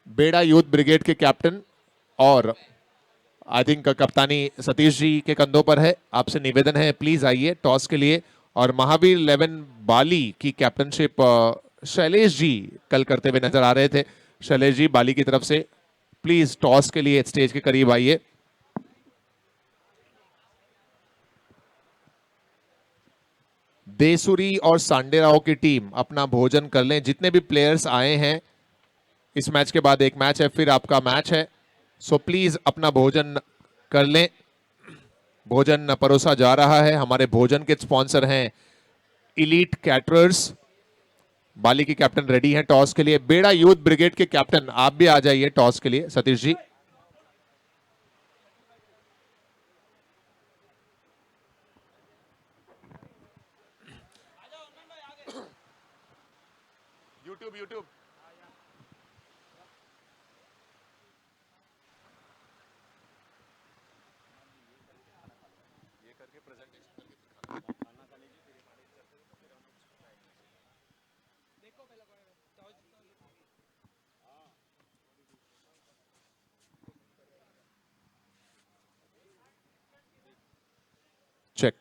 बेड़ा youth brigade के captain और आई थिंक कप्तानी सतीश जी के कंधों पर है। आपसे निवेदन है प्लीज आइए टॉस के लिए। और महावीर 11 बाली की कैप्टनशिप शैलेश जी कल करते हुए नजर आ रहे थे। शैलेश जी बाली की तरफ से प्लीज टॉस के लिए स्टेज के करीब आइए। देसुरी और सांडेराव की टीम अपना भोजन कर लें। जितने भी प्लेयर्स आए हैं, इस मैच के बाद एक मैच है, फिर आपका मैच है, सो प्लीज अपना भोजन कर लें। भोजन परोसा जा रहा है। हमारे भोजन के स्पॉन्सर हैं इलीट कैटरर्स। बाली की कैप्टन रेडी हैं टॉस के लिए। बेड़ा यूथ ब्रिगेड के कैप्टन आप भी आ जाइए टॉस के लिए, Satish ji. YouTube check.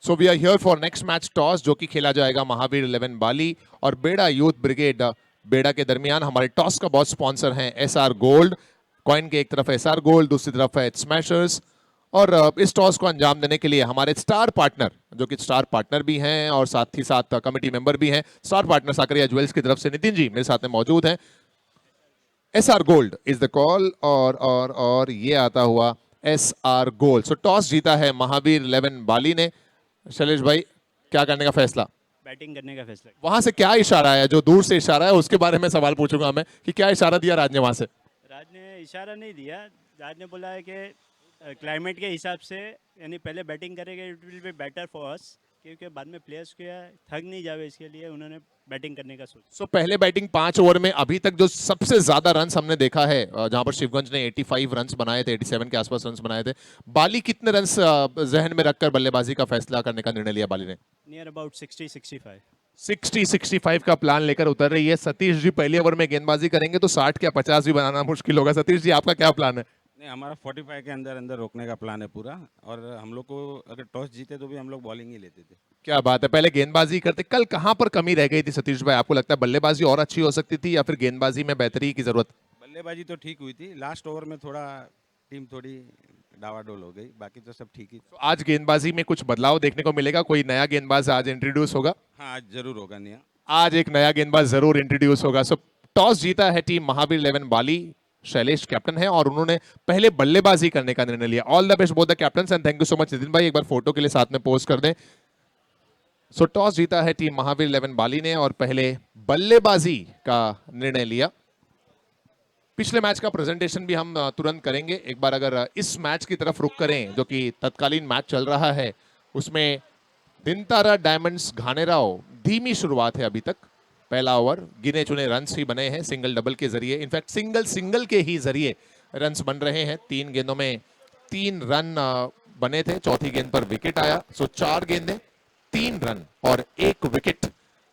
So we are here for next match toss, जो कि खेला जाएगा महावीर 11 बाली और बेड़ा यूथ ब्रिगेड बेड़ा के दरमियान। हमारे टॉस का बहुत स्पॉन्सर हैं एसआर गोल्ड। कॉइन के एक तरफ एसआर गोल्ड, दूसरी तरफ है स्मैशर्स। और इस टॉस को अंजाम देने के लिए हमारे स्टार पार्टनर, जो कि स्टार पार्टनर भी हैं और साथ ही साथ कमेटी मेंबर भी हैं, स्टार पार्टनर साकरिया ज्वेल्स की तरफ से नितिन जी मेरे साथ में मौजूद हैं। SR gold is the call और ये आता हुआ एसआर गोल्ड। सो टॉस जीता है महावीर 11 बाली ने। शैलेश भाई, क्या करने का फैसला? बैटिंग करने का फैसला। वहां से क्या इशारा है, जो दूर से इशारा है उसके बारे में सवाल पूछूंगा मैं कि क्या इशारा दिया राज ने वहां से? राज ने इशारा नहीं दिया। राज ने बोला है कि क्लाइमेट के हिसाब से यानी पहले बैटिंग करेंगे, it will be better for us, क्योंकि बाद में प्लेयर्स को थक नहीं जावे, इसके लिए उन्होंने बैटिंग करने का सोचा। सो पहले बैटिंग 5 ओवर में अभी तक जो सबसे ज्यादा रन हमने देखा है, जहां पर शिवगंज ने 85 रन बनाए थे, 87 के आसपास रन बनाए थे। बाली कितने रन जहन में रखकर बल्लेबाजी का फैसला करने का निर्णय लिया बाली ने? Near about 60-65। 60-65 का प्लान लेकर उतर रही है। सतीश जी पहले ओवर में गेंदबाजी करेंगे तो 60 या 50 भी बनाना मुश्किल होगा। सतीश जी, आपका क्या प्लान है? नहीं, हमारा 45 के अंदर अंदर रोकने का प्लान है पूरा। और हम लोग को अगर टॉस जीते तो भी हम लोग बॉलिंग ही लेते थे। क्या बात है, पहले गेंदबाजी करते। कल कहां पर कमी रह गई थी सतीश भाई? आपको लगता है बल्लेबाजी और अच्छी हो सकती थी या फिर गेंदबाजी में बेहतरी की जरूरत? बल्लेबाजी तो ठीक हुई थी, लास्ट ओवर में थोड़ा टीम थोड़ी डावाडोल हो गई, बाकी तो सब ठीक ही था। तो आज गेंदबाजी में कुछ बदलाव देखने को मिलेगा? कोई नया गेंदबाज आज इंट्रोड्यूस होगा? हाँ, आज जरूर होगा निया। आज एक नया गेंदबाज जरूर इंट्रोड्यूस होगा। सो टॉस जीता है टीम महावीर 11 बाली। शैलेश कैप्टन है और उन्होंने पहले बल्लेबाजी करने का निर्णय लिया। All the best both the captains and thank you so much. Nitin भाई, एक बार फोटो के लिए साथ में पोस्ट कर दें। सो टॉस जीता है टीम महावीर 11 बाली ने और पहले बल्लेबाजी का निर्णय लिया। पिछले मैच का प्रेजेंटेशन भी हम तुरंत करेंगे। एक बार अगर इस मैच की तरफ रुख करें, जो कि तत्कालीन मैच चल रहा है, उसमें दिनतारा डायमंड्स घानेराव धीमी शुरुआत है अभी तक। पहला ओवर, गिने चुने रन्स ही बने हैं सिंगल डबल के जरिए, इनफैक्ट सिंगल के ही जरिए रन्स बन रहे हैं। 3 गेंदों में 3 रन बने थे, चौथी गेंद पर विकेट आया। सो 4 गेंदें 3 रन और 1 विकेट,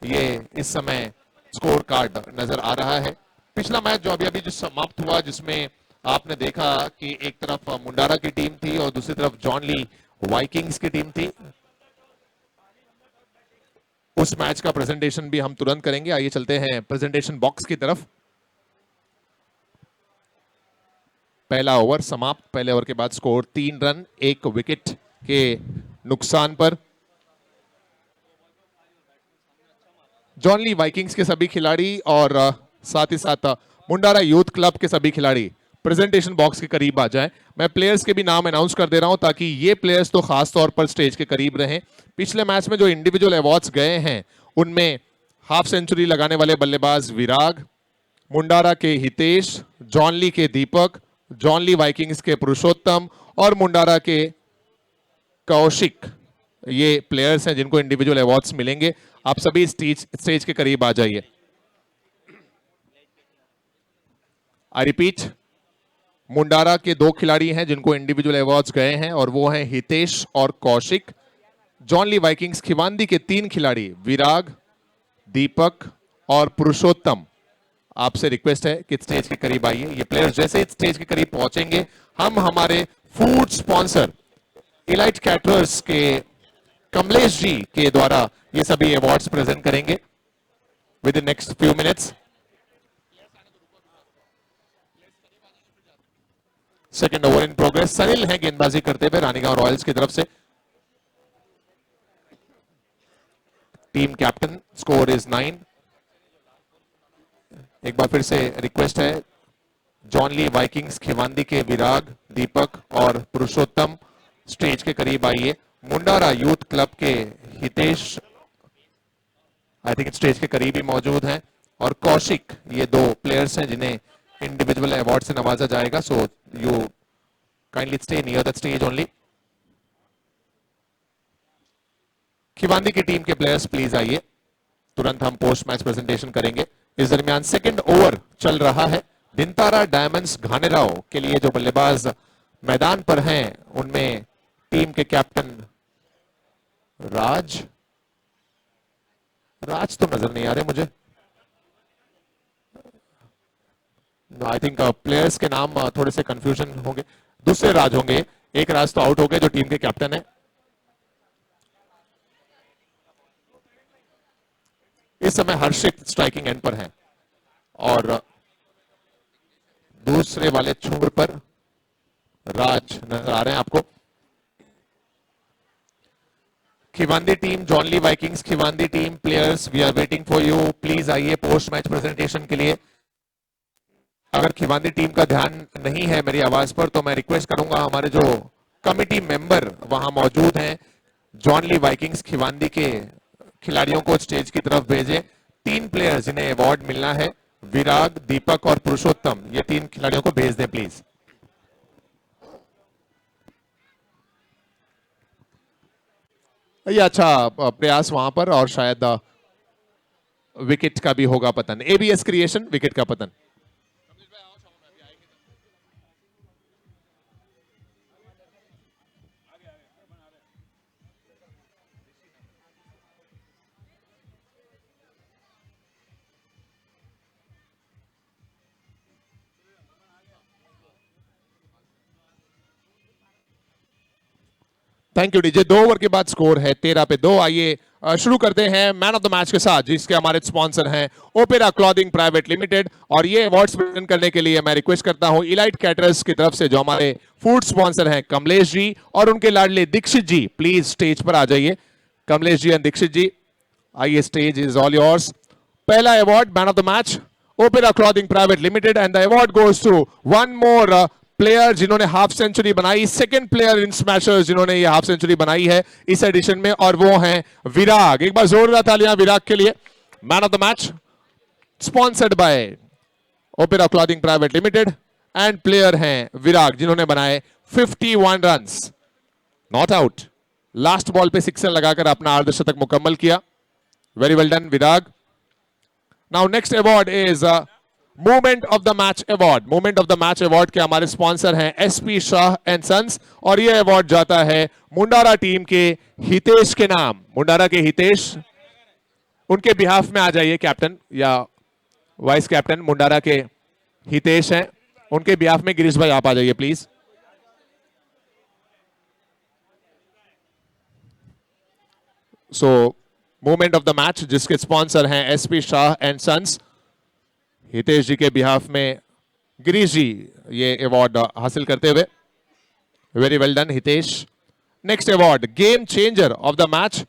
ये इस समय स्कोर कार्ड नजर आ रहा है। पिछला मैच जो अभी जो समाप्त हुआ, जिसमें आपने देखा कि एक तरफ मुंडारा की टीम थी और दूसरी तरफ जॉन ली वाइकिंग्स की टीम थी, उस मैच का प्रेजेंटेशन भी हम तुरंत करेंगे। आइए चलते हैं प्रेजेंटेशन बॉक्स की तरफ। पहला ओवर समाप्त। पहले ओवर के बाद स्कोर 3 रन 1 विकेट के नुकसान पर। जॉन ली वाइकिंग्स के सभी खिलाड़ी और साथ ही साथ मुंडारा यूथ क्लब के सभी खिलाड़ी प्रेजेंटेशन बॉक्स के करीब आ जाएं। मैं प्लेयर्स के भी नाम अनाउंस कर दे रहा हूं ताकि ये प्लेयर्स तो खास तौर पर स्टेज के करीब रहें। पिछले मैच में जो इंडिविजुअल अवार्ड्स गए हैं, उनमें हाफ सेंचुरी लगाने वाले बल्लेबाज विराग, मुंडारा के हितेश, जॉन ली के दीपक, जॉन ली वाइकिंग्स के पुरुषोत्तम और मुंडारा के कौशिक, ये प्लेयर्स हैं जिनको इंडिविजुअल अवार्ड्स मिलेंगे। आप सभी स्टेज के करीब आ जाइए। आई रिपीट, मुंडारा के 2 खिलाड़ी हैं जिनको इंडिविजुअल अवार्ड्स गए हैं और वो हैं हितेश और कौशिक। जॉन ली वाइकिंग्स खिवांदी के 3 खिलाड़ी विराग, दीपक और पुरुषोत्तम, आपसे रिक्वेस्ट है कि स्टेज के करीब आइए। ये प्लेयर्स जैसे ही स्टेज के करीब पहुंचेंगे, हम हमारे फूड स्पॉन्सर इलाइट कैटरर्स के कमलेश जी के द्वारा ये सभी अवार्ड्स प्रेजेंट करेंगे within next few minutes. Second over in progress. Sunil है गेंदबाजी करते हुए रानीगांव रॉयल्स की तरफ से। Team captain, score is 9। एक बार फिर से रिक्वेस्ट है, जॉन ली वाइकिंग्स खिवांदी के विराग, दीपक और पुरुषोत्तम स्टेज के करीब आइए। मुंडारा यूथ क्लब के हितेश आई थिंक स्टेज के करीब ही मौजूद हैं, और कौशिक, ये दो प्लेयर्स हैं जिन्हें इंडिविजुअल अवार्ड से नवाजा जाएगा। So you kindly stay near the stage only. Khivandi की टीम के प्लेयर्स प्लीज आइए, तुरंत हम पोस्ट मैच प्रेजेंटेशन करेंगे। इस दरमियान सेकंड ओवर चल रहा है। दिनतारा डायमंड्स घानेराव के लिए जो बल्लेबाज मैदान पर हैं, उनमें टीम के कैप्टन राज तो नजर नहीं आ रहे मुझे। आई थिंक प्लेयर्स के नाम थोड़े से कंफ्यूजन होंगे। दूसरे राज होंगे, एक राज तो आउट हो गए जो टीम के कैप्टन है। इस समय हर्षित स्ट्राइकिंग एंड पर है और दूसरे वाले छोर पर राज नजर आ रहे हैं आपको। खिवांदी टीम, जॉनली Vikings Khivandi team players, we are waiting for you. Please आइए पोस्ट मैच प्रेजेंटेशन के लिए। अगर खिवांदी टीम का ध्यान नहीं है मेरी आवाज पर, तो मैं रिक्वेस्ट करूंगा हमारे जो कमिटी मेंबर वहां मौजूद हैं, जॉनली वाइकिंग्स खिवांदी के खिलाड़ियों को स्टेज की तरफ भेजें। 3 प्लेयर्स जिन्हें अवार्ड मिलना है, विराग, दीपक और पुरुषोत्तम, ये 3 खिलाड़ियों को भेज दें प्लीज। ये अच्छा प्रयास वहां पर, और शायद विकेट का भी होगा पतन। एबीएस क्रिएशन, विकेट का पतन। Thank you DJ. 2 ओवर के बाद स्कोर है 13 पे 2। आइए शुरू करते हैं मैन ऑफ द मैच के साथ, जिसके हमारे स्पॉन्सर हैं ओपेरा क्लॉथिंग प्राइवेट लिमिटेड। और ये अवार्ड्स प्रेजेंट करने के लिए मैं रिक्वेस्ट करता हूं इलाइट कैटरर्स की तरफ से, जो हमारे फूड स्पॉन्सर हैं कमलेश जी और उनके लाडले दीक्षित जी, प्लीज स्टेज पर आ जाइए। कमलेश जी एंड दीक्षित जी आइए, स्टेज इज ऑल योर्स। पहला award man of the match Opera clothing private limited, and the award goes to one more player जिन्होंने हाफ सेंचुरी बनाई, सेकंड प्लेयर इन स्मैशर्स जिन्होंने ये हाफ सेंचुरी बनाई है इस एडिशन में, और वो हैं विराग। एक बार जोरदार तालियां विराग के लिए। Man of the match sponsored by opera clothing private limited, and player हैं विराग जिन्होंने बनाए 51 runs, not out. Last ball पे सिक्सर लगाकर अपना अर्धशतक मुकम्मल किया। Very well done Virag. Now next award is movement of the match award. Movement of the match award के हमारे स्पॉन्सर हैं एसपी शाह एंड सन्स, और यह अवार्ड जाता है मुंडारा टीम के हितेश के नाम। मुंडारा के हितेश, उनके बिहाफ में आ जाइए कैप्टन या वाइस कैप्टन। मुंडारा के हितेश हैं, उनके बिहाफ में गिरीश भाई आप आ जाइए please. So movement of the match जिसके स्पॉन्सर हैं SP Shah and sons, Hitesh ji के बिहाफ में गिरीश जी ये अवार्ड हासिल करते हुए। Very well done Hitesh. Next award game changer of the match.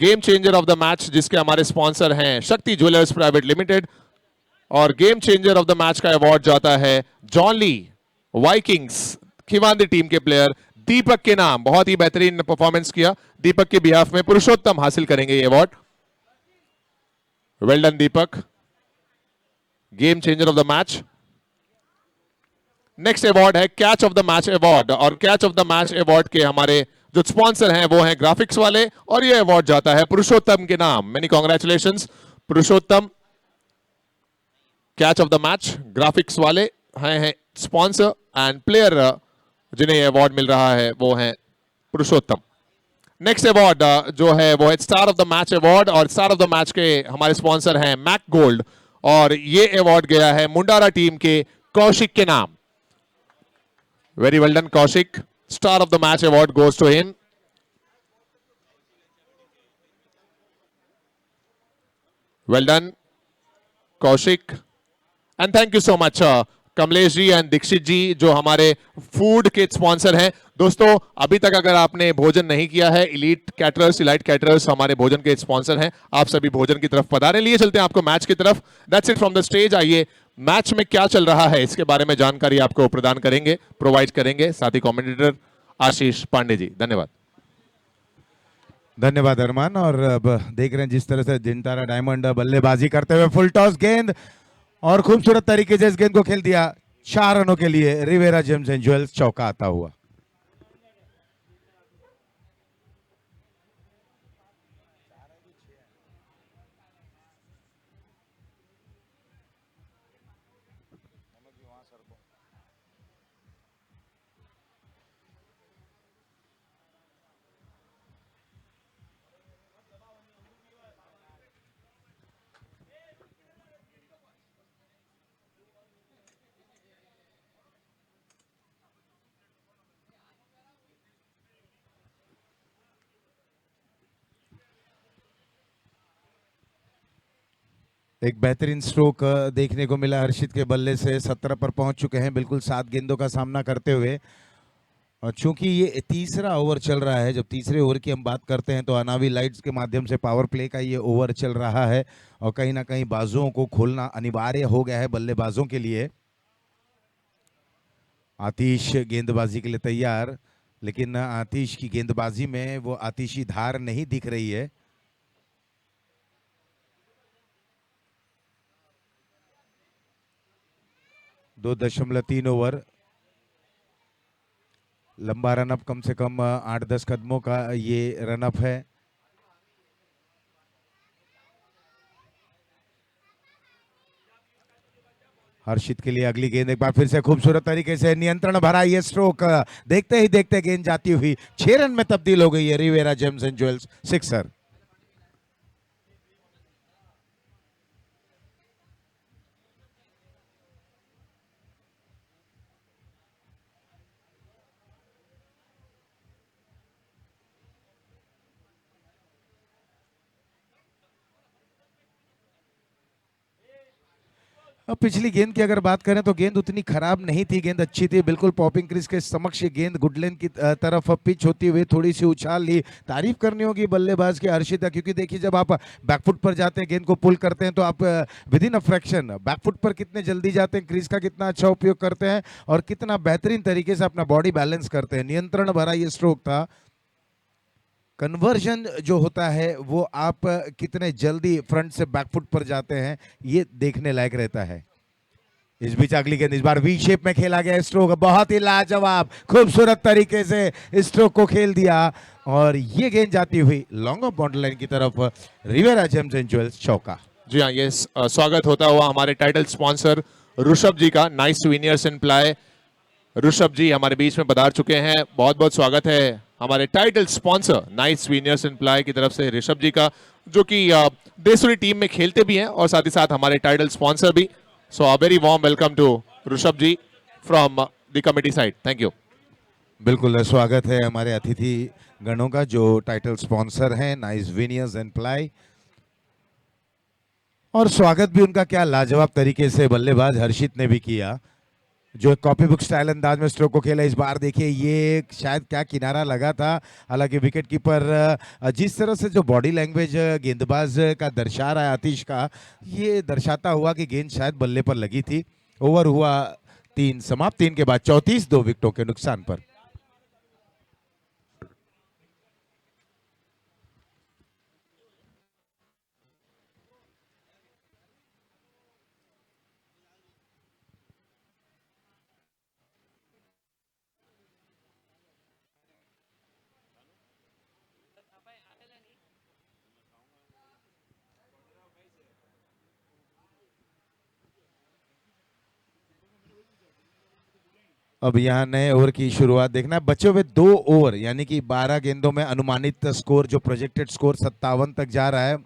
Game changer of the match जिसके हमारे स्पॉन्सर हैं शक्ति ज्वेलर्स प्राइवेट लिमिटेड, और game changer of the match का अवार्ड जाता है जॉनली वाइकिंग्स खिवांदी टीम के प्लेयर दीपक के नाम। बहुत ही बेहतरीन परफॉर्मेंस किया दीपक के बिहाफ में। पुरुषोत्तम हासिल करेंगे ये award. Well done Deepak. Game changer of the match. Next award है catch of the match award, और catch of the match award के हमारे जो स्पॉन्सर हैं वो हैं ग्राफिक्स वाले, और ये अवार्ड जाता है पुरुषोत्तम के नाम। Many congratulations Purushottam. Catch of the match graphics वाले हैं स्पॉन्सर, एंड प्लेयर जिन्हें ये अवार्ड मिल रहा है वो हैं पुरुषोत्तम। नेक्स्ट अवार्ड जो है वो है star of the match award, और स्टार ऑफ द मैच के हमारे स्पॉन्सर हैं मैक गोल्ड, और ये अवार्ड गया है मुंडारा टीम के कौशिक के नाम। Very well done Kaushik. Star of the match award goes to him. Well done Kaushik and thank you so much Kamlesh ji and Dixit ji जो हमारे फूड के स्पॉन्सर हैं। दोस्तों अभी तक अगर आपने भोजन नहीं किया है, इलाइट कैटरर्स हमारे भोजन के स्पॉन्सर हैं। आप सभी भोजन की तरफ पधारें। लिए चलते हैं आपको मैच की तरफ। That's it from the stage. आइए मैच में क्या चल रहा है इसके बारे में जानकारी आपको प्रोवाइड करेंगे साथी कमेंटेटर आशीष पांडे जी। धन्यवाद। धन्यवाद अरमान। और अब देख रहे हैं जिस तरह से जिंतारा डायमंड बल्लेबाजी करते हुए फुल टॉस गेंद और खूबसूरत तरीके से इस गेंद को खेल दिया 4 रनों के लिए। रिवेरा जेम्स एंड ज्वेल्स चौका आता हुआ। एक बेहतरीन स्ट्रोक देखने को मिला हर्षित के बल्ले से। 17 पर पहुंच चुके हैं बिल्कुल 7 गेंदों का सामना करते हुए। और चूंकि ये तीसरा ओवर चल रहा है, जब तीसरे ओवर की हम बात करते हैं तो अनावी लाइट्स के माध्यम से पावर प्ले का ये ओवर चल रहा है और कहीं ना कहीं बाजुओं को खोलना अनिवार्य हो गया है बल्लेबाजों के लिए। आतिश गेंदबाजी के लिए तैयार, लेकिन आतिश की गेंदबाजी में वो आतिशी धार नहीं दिख रही है। दो 2.3 ओवर, लंबा रनअप, कम से कम 8-10 कदमों का ये रनअप है। हर्षित के लिए अगली गेंद एक बार फिर से खूबसूरत तरीके से नियंत्रण भरा ये स्ट्रोक। देखते ही देखते गेंद जाती हुई 6 रन में तब्दील हो गई है। Rivera James and Jewels sixer. अब पिछली गेंद की अगर बात करें तो गेंद उतनी खराब नहीं थी, गेंद अच्छी थी, बिल्कुल पॉपिंग क्रीज के समक्ष गेंद गुडलेन की तरफ पिच होती हुई थोड़ी सी उछाल ली। तारीफ करनी होगी बल्लेबाज के हर्षिता, क्योंकि देखिए जब आप बैकफुट पर जाते हैं गेंद को पुल करते हैं तो आप within a fraction back foot पर कितने जल्दी जाते हैं, क्रीज का कितना अच्छा उपयोग करते हैं और कितना बेहतरीन तरीके से अपना बॉडी बैलेंस करते हैं। नियंत्रण भरा ये स्ट्रोक था। कन्वर्जन जो होता है वो आप कितने जल्दी फ्रंट से बैकफुट पर जाते हैं ये देखने लायक रहता है। इस बीच अगली गेंद इस बार वी शेप में खेला गया स्ट्रोक, बहुत ही लाजवाब खूबसूरत तरीके से स्ट्रोक को खेल दिया और ये गेंद जाती हुई लॉन्ग ऑफ बाउंड्री लाइन की तरफ। रिवेरा जेम्स एंड ज्वेल्स चौका। जी हाँ, ये स्वागत होता हुआ हमारे टाइटल स्पॉन्सर ऋषभ जी का, नाइस विनियर्स इन प्लाई। ऋषभ जी हमारे बीच में पधार चुके हैं, बहुत बहुत स्वागत है हमारे टाइटल स्पॉन्सर नाइस विनियर्स इन प्लाई की तरफ से ऋषभ जी का, जो कि देसुरी टीम में खेलते भी हैं और साथ ही साथ हमारे टाइटल स्पॉन्सर भी। So a very warm welcome to Rishabh ji from the committee side. Thank you. बिल्कुल स्वागत है हमारे अतिथि गणों का जो टाइटल स्पॉन्सर हैं नाइस विनियर्स एंड प्लाई। और स्वागत भी उनका क्या लाजवाब तरीके से बल्लेबाज हर्षित ने भी किया, जो कॉपी बुक स्टाइल अंदाज में स्ट्रोक को खेला। इस बार देखिए ये शायद क्या किनारा लगा था, हालांकि विकेट कीपर जिस तरह से जो बॉडी लैंग्वेज गेंदबाज का दर्शा रहा है आतिश का, ये दर्शाता हुआ कि गेंद शायद बल्ले पर लगी थी। ओवर हुआ 3, समाप्त 3 के बाद 34 2 विकेटों के नुकसान पर। अब यहाँ नए ओवर की शुरुआत देखना है। बचे हुए 2 ओवर यानी कि 12 गेंदों में अनुमानित स्कोर जो प्रोजेक्टेड स्कोर 57 तक जा रहा है।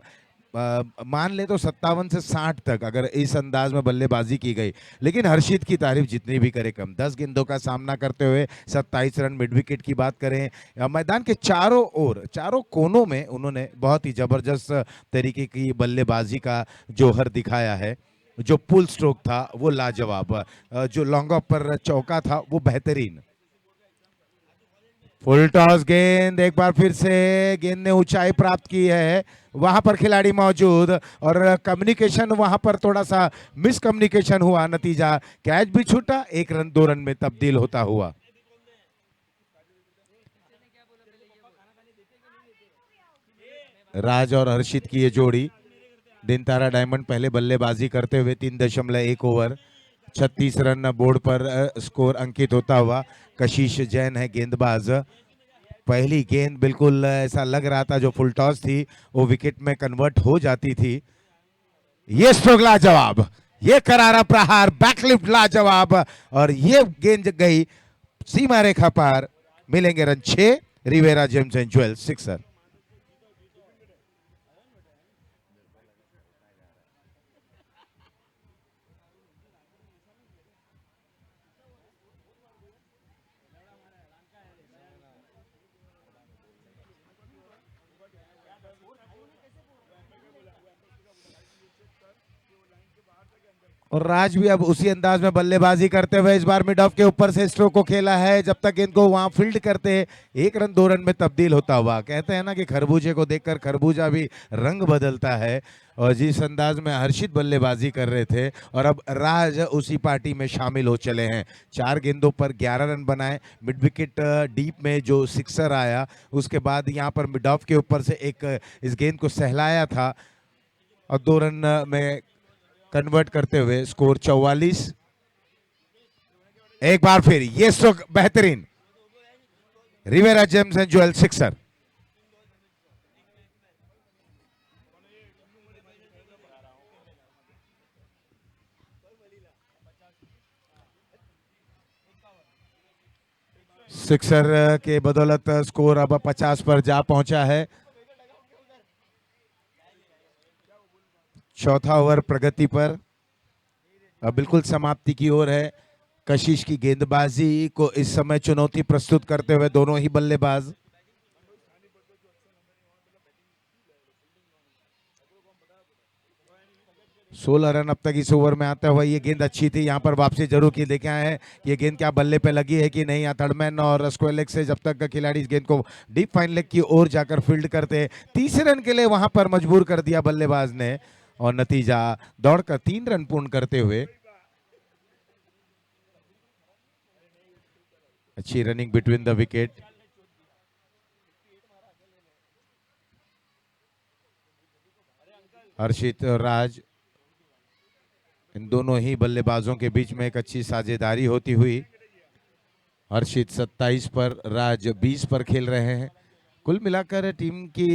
मान ले तो 57 से 60 तक अगर इस अंदाज में बल्लेबाजी की गई, लेकिन हर्षित की तारीफ जितनी भी करे कम। 10 गेंदों का सामना करते हुए 27 रन। मिड विकेट की बात करें, मैदान के चारों ओर, चारों कोनों में उन्होंने बहुत ही जबरदस्त तरीके की बल्लेबाजी का जौहर दिखाया है। जो पुल स्ट्रोक था वो लाजवाब, जो लॉन्ग ऑफ पर चौका था वो बेहतरीन। फुल टॉस गेंद, एक बार फिर से गेंद ने ऊंचाई प्राप्त की है, वहां पर खिलाड़ी मौजूद और कम्युनिकेशन वहां पर थोड़ा सा मिसकम्युनिकेशन हुआ, नतीजा कैच भी छूटा, 1 रन 2 रन में तब्दील होता हुआ। राज और हर्षित की ये जोड़ी, दिन तारा डायमंड पहले बल्लेबाजी करते हुए 3.1 ओवर, 36 रन बोर्ड पर स्कोर अंकित होता हुआ। कशिश जैन है गेंदबाज। पहली गेंद बिल्कुल ऐसा लग रहा था जो फुल टॉस थी वो विकेट में कन्वर्ट हो जाती थी। ये स्ट्रोक लाजवाब, ये करारा प्रहार, बैकलिफ्ट लाजवाब, और ये गेंद गई सीमा रेखा पार। मिलेंगे run 6। Rivera James and Jewel sixer. और राज भी अब उसी अंदाज में बल्लेबाजी करते हुए इस बार मिड ऑफ के ऊपर से स्ट्रोक को खेला है, जब तक गेंद को वहां फील्ड करते 1 रन 2 रन में तब्दील होता हुआ। कहते हैं ना कि खरबूजे को देखकर खरबूजा भी रंग बदलता है, और जिस अंदाज में हर्षित बल्लेबाजी कर रहे थे और अब राज उसी पार्टी में शामिल हो चले हैं। 4 गेंदों पर 11 रन बनाए। मिड विकेट डीप में जो सिक्सर आया, उसके बाद यहाँ पर मिड ऑफ के ऊपर से एक इस गेंद को सहलाया था और 2 रन में कन्वर्ट करते हुए स्कोर 44। एक बार फिर ये स्ट्रोक बेहतरीन। Rivera James and Jewel sixer. Sixer के बदौलत स्कोर अब 50 पर जा पहुंचा है। चौथा ओवर प्रगति पर, अब बिल्कुल समाप्ति की ओर है। कशिश की गेंदबाजी को इस समय चुनौती प्रस्तुत करते हुए दोनों ही बल्लेबाज। सोलह रन अब तक इस ओवर में आता हुआ। ये गेंद अच्छी थी, यहाँ पर वापसी जरूर की। देखे हैं ये गेंद क्या बल्ले पे लगी है कि नहीं। थर्डमैन और स्क्वायर लेग से जब तक खिलाड़ी इस गेंद को डीप फाइन लेग की ओर जाकर फील्ड करते, तीसरे रन के लिए वहां पर मजबूर कर दिया बल्लेबाज ने, और नतीजा दौड़कर 3 रन पूर्ण करते हुए। अच्छी रनिंग बिटवीन द विकेट। हर्षित और राज, इन दोनों ही बल्लेबाजों के बीच में एक अच्छी साझेदारी होती हुई। हर्षित 27 पर, राज 20 पर खेल रहे हैं। कुल मिलाकर टीम की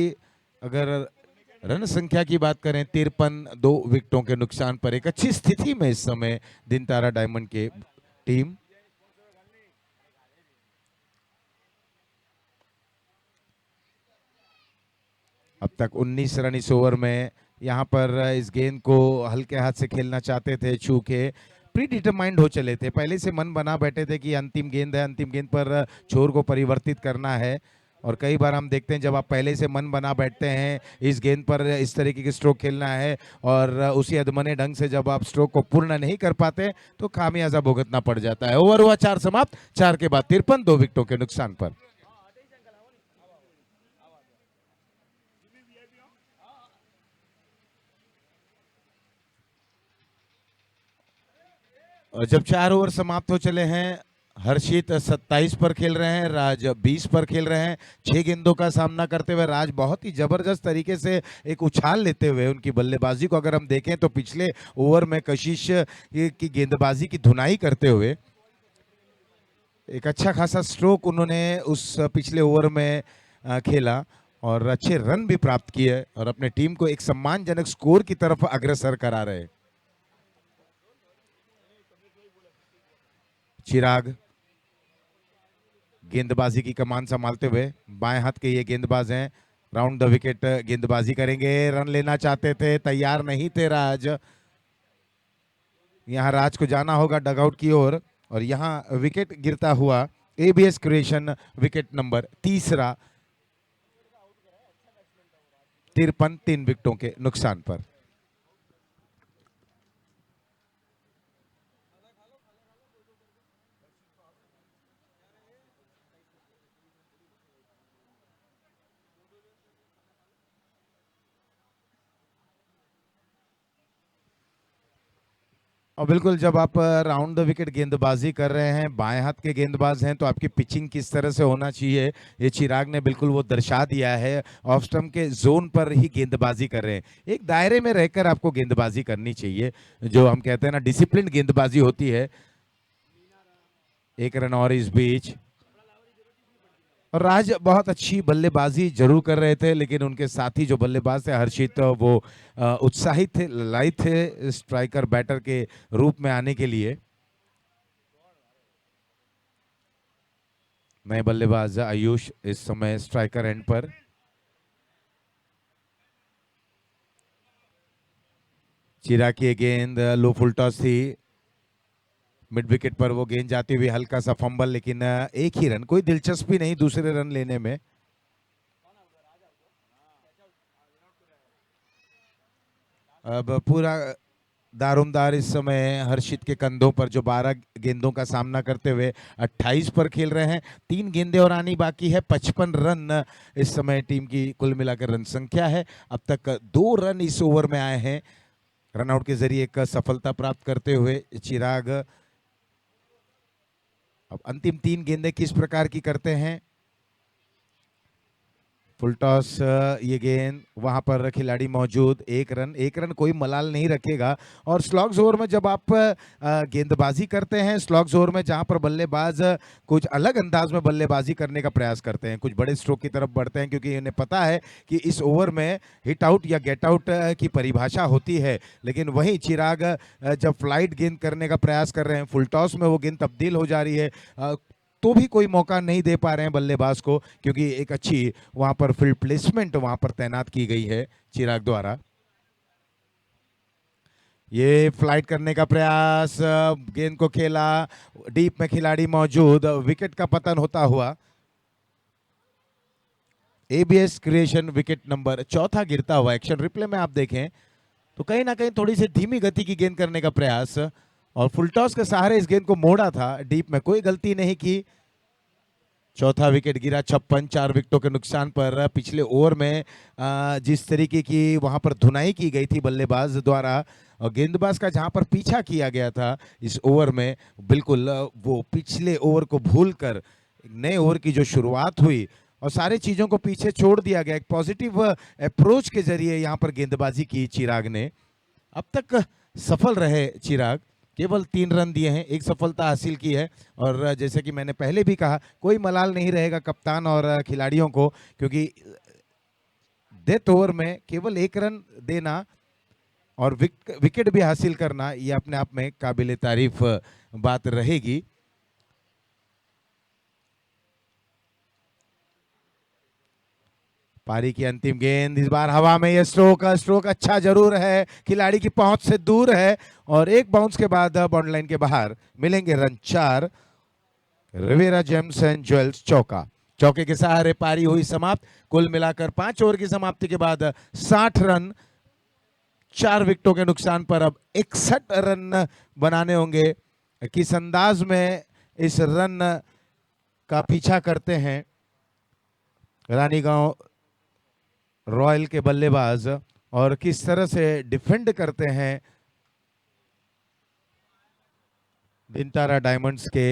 अगर रन संख्या की बात करें 53, 2 विकेटों के नुकसान पर एक अच्छी स्थिति में इस समय दिन तारा डायमंड की टीम। अब तक 19 रन इस ओवर में। यहाँ पर इस गेंद को हल्के हाथ से खेलना चाहते थे, छू के प्री डिटरमाइंड हो चले थे, पहले से मन बना बैठे थे कि अंतिम गेंद है, अंतिम गेंद पर छोर को परिवर्तित करना है। और कई बार हम देखते हैं जब आप पहले से मन बना बैठते हैं इस गेंद पर इस तरीके की स्ट्रोक खेलना है और उसी अधमने ढंग से जब आप स्ट्रोक को पूर्ण नहीं कर पाते तो खामियाजा भुगतना पड़ जाता है। ओवर हुआ 4 समाप्त, 4 के बाद 53, 2 विकेटों के नुकसान पर। और जब 4 ओवर समाप्त हो चले हैं, हर्षित 27 पर खेल रहे हैं, राज 20 पर खेल रहे हैं। 6 गेंदों का सामना करते हुए राज बहुत ही जबरदस्त तरीके से एक उछाल लेते हुए उनकी बल्लेबाजी को अगर हम देखें तो पिछले ओवर में कशिश की गेंदबाजी की धुनाई करते हुए एक अच्छा खासा स्ट्रोक उन्होंने उस पिछले ओवर में खेला और अच्छे रन भी प्राप्त किए और अपने टीम को एक सम्मानजनक स्कोर की तरफ अग्रसर करा रहे। चिराग गेंदबाजी की कमान संभालते हुए, बाएं हाथ के ये गेंदबाज हैं, राउंड द विकेट गेंदबाजी करेंगे, रन लेना चाहते थे, तैयार नहीं थे राज। यहाँ राज को जाना होगा डगआउट की ओर और यहाँ विकेट गिरता हुआ एबीएस क्रिएशन विकेट नंबर 3 53 3 विकेटों के नुकसान पर। और बिल्कुल जब आप राउंड द विकेट गेंदबाजी कर रहे हैं, बाएं हाथ के गेंदबाज हैं, तो आपकी पिचिंग किस तरह से होना चाहिए ये चिराग ने बिल्कुल वो दर्शा दिया है। ऑफ स्टंप के जोन पर ही गेंदबाजी कर रहे हैं, एक दायरे में रहकर आपको गेंदबाजी करनी चाहिए, जो हम कहते हैं ना डिसिप्लिन गेंदबाजी होती है। एक रन और इस बीच, और राज बहुत अच्छी बल्लेबाजी जरूर कर रहे थे, लेकिन उनके साथी जो बल्लेबाज थे हर्षित, वो उत्साहित थे, ललायित थे स्ट्राइकर बैटर के रूप में आने के लिए। नए बल्लेबाज आयुष इस समय स्ट्राइकर एंड पर। चिराग की गेंद लो फुल टॉस थी, मिड विकेट पर वो गेंद जाती हुई हल्का सा फंबल, लेकिन एक ही रन, कोई दिलचस्पी नहीं दूसरे रन लेने में। अब पूरा दारोमदार इस समय हर्षित के कंधों पर, जो 12 गेंदों का सामना करते हुए 28 पर खेल रहे हैं। 3 गेंदें और आनी बाकी है। 55 रन इस समय टीम की कुल मिलाकर रन संख्या है। अब तक 2 रन इस ओवर में आए हैं, रनआउट के जरिए एक सफलता प्राप्त करते हुए चिराग। अब अंतिम 3 गेंदें किस प्रकार की करते हैं। फुल टॉस, ये गेंद वहां पर खिलाड़ी मौजूद, एक रन कोई मलाल नहीं रखेगा। और स्लॉग्स ओवर में जब आप गेंदबाजी करते हैं, स्लॉग्स ओवर में जहां पर बल्लेबाज कुछ अलग अंदाज में बल्लेबाजी करने का प्रयास करते हैं, कुछ बड़े स्ट्रोक की तरफ बढ़ते हैं, क्योंकि इन्हें पता है कि इस ओवर में हिट आउट या गेट आउट की परिभाषा होती है। लेकिन वहीं चिराग जब फ्लाइट गेंद करने का प्रयास कर रहे हैं, फुल टॉस में वो गेंद तब्दील हो जा रही है, तो भी कोई मौका नहीं दे पा रहे हैं बल्लेबाज को, क्योंकि एक अच्छी वहां पर फील्ड प्लेसमेंट वहां पर तैनात की गई है चिराग द्वारा। ये फ्लाइट करने का प्रयास, गेंद को खेला, डीप में खिलाड़ी मौजूद, विकेट का पतन होता हुआ। एबीएस क्रिएशन विकेट नंबर 4 गिरता हुआ। एक्शन रिप्ले में आप देखें तो कहीं ना कहीं थोड़ी सी धीमी गति की गेंद करने का प्रयास, और फुल टॉस के सहारे इस गेंद को मोड़ा था, डीप में कोई गलती नहीं की। 4था विकेट गिरा 56, 4 विकेटों के नुकसान पर। पिछले ओवर में जिस तरीके की वहां पर धुनाई की गई थी बल्लेबाज द्वारा, और गेंदबाज का जहां पर पीछा किया गया था, इस ओवर में बिल्कुल वो पिछले ओवर को भूलकर नए ओवर की जो शुरुआत हुई और सारे चीजों को पीछे छोड़ दिया गया, एक पॉजिटिव अप्रोच के जरिए यहां पर गेंदबाजी की चिराग ने। अब तक सफल रहे चिराग, केवल 3 रन दिए हैं, एक सफलता हासिल की है। और जैसे कि मैंने पहले भी कहा, कोई मलाल नहीं रहेगा कप्तान और खिलाड़ियों को, क्योंकि डेथ ओवर में केवल 1 रन देना और विकेट भी हासिल करना, ये अपने आप में काबिले तारीफ बात रहेगी। पारी की अंतिम गेंद, इस बार हवा में ये स्ट्रोक अच्छा जरूर है, खिलाड़ी की पहुंच से दूर है, और एक बाउंस के बाद बाउंड्री लाइन के बाहर मिलेंगे run 4। Rivera James and Jewels चौके के सहारे पारी हुई समाप्त। कुल मिलाकर 5 ओवर की समाप्ति के बाद 60 रन, 4 विकेटों के नुकसान पर अब 61 रन बनाने होंगे। किस अंदाज में इस रन का पीछा करते हैं रानीगांव रॉयल के बल्लेबाज, और किस तरह से डिफेंड करते हैं दिनतारा डायमंड्स के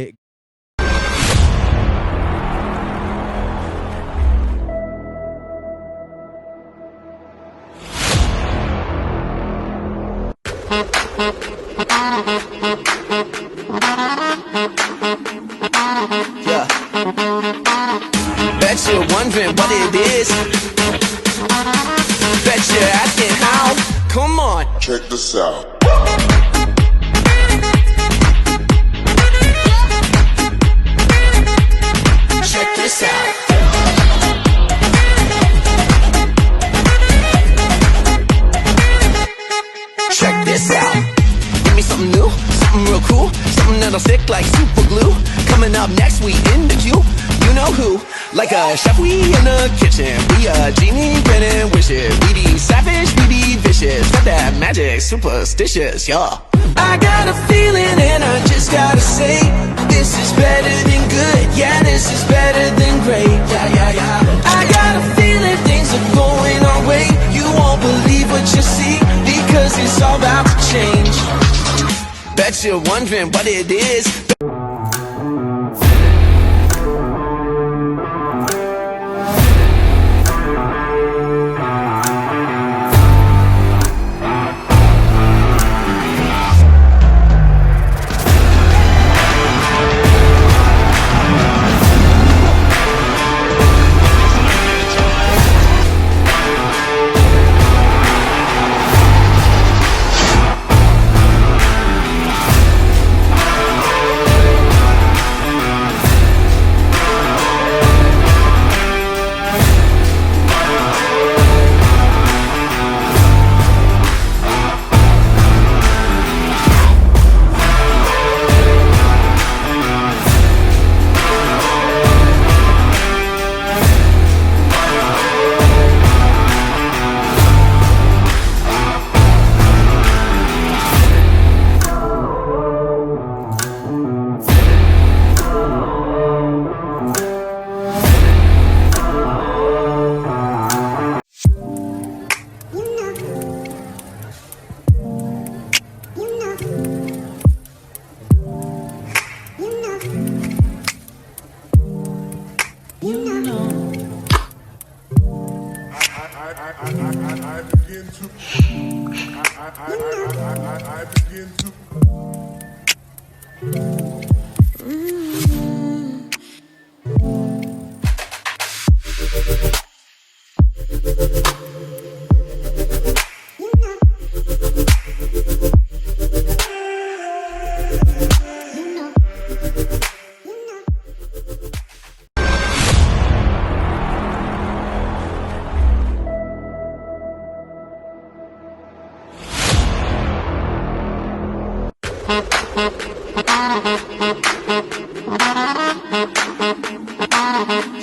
Bet you're wondering what it is. Bet you're asking how. Come on. Check this out. Check this out. who? Like a chef, we in the kitchen. We a genie, grinning wishes. We be savage, we be vicious. Got that magic, superstitious, yeah. I got a feeling and I just gotta say, this is better than good. Yeah, this is better than great. Yeah, yeah, yeah. I got a feeling things are going our way. You won't believe what you see, because it's all about to change. Bet you're wondering what it is. I begin to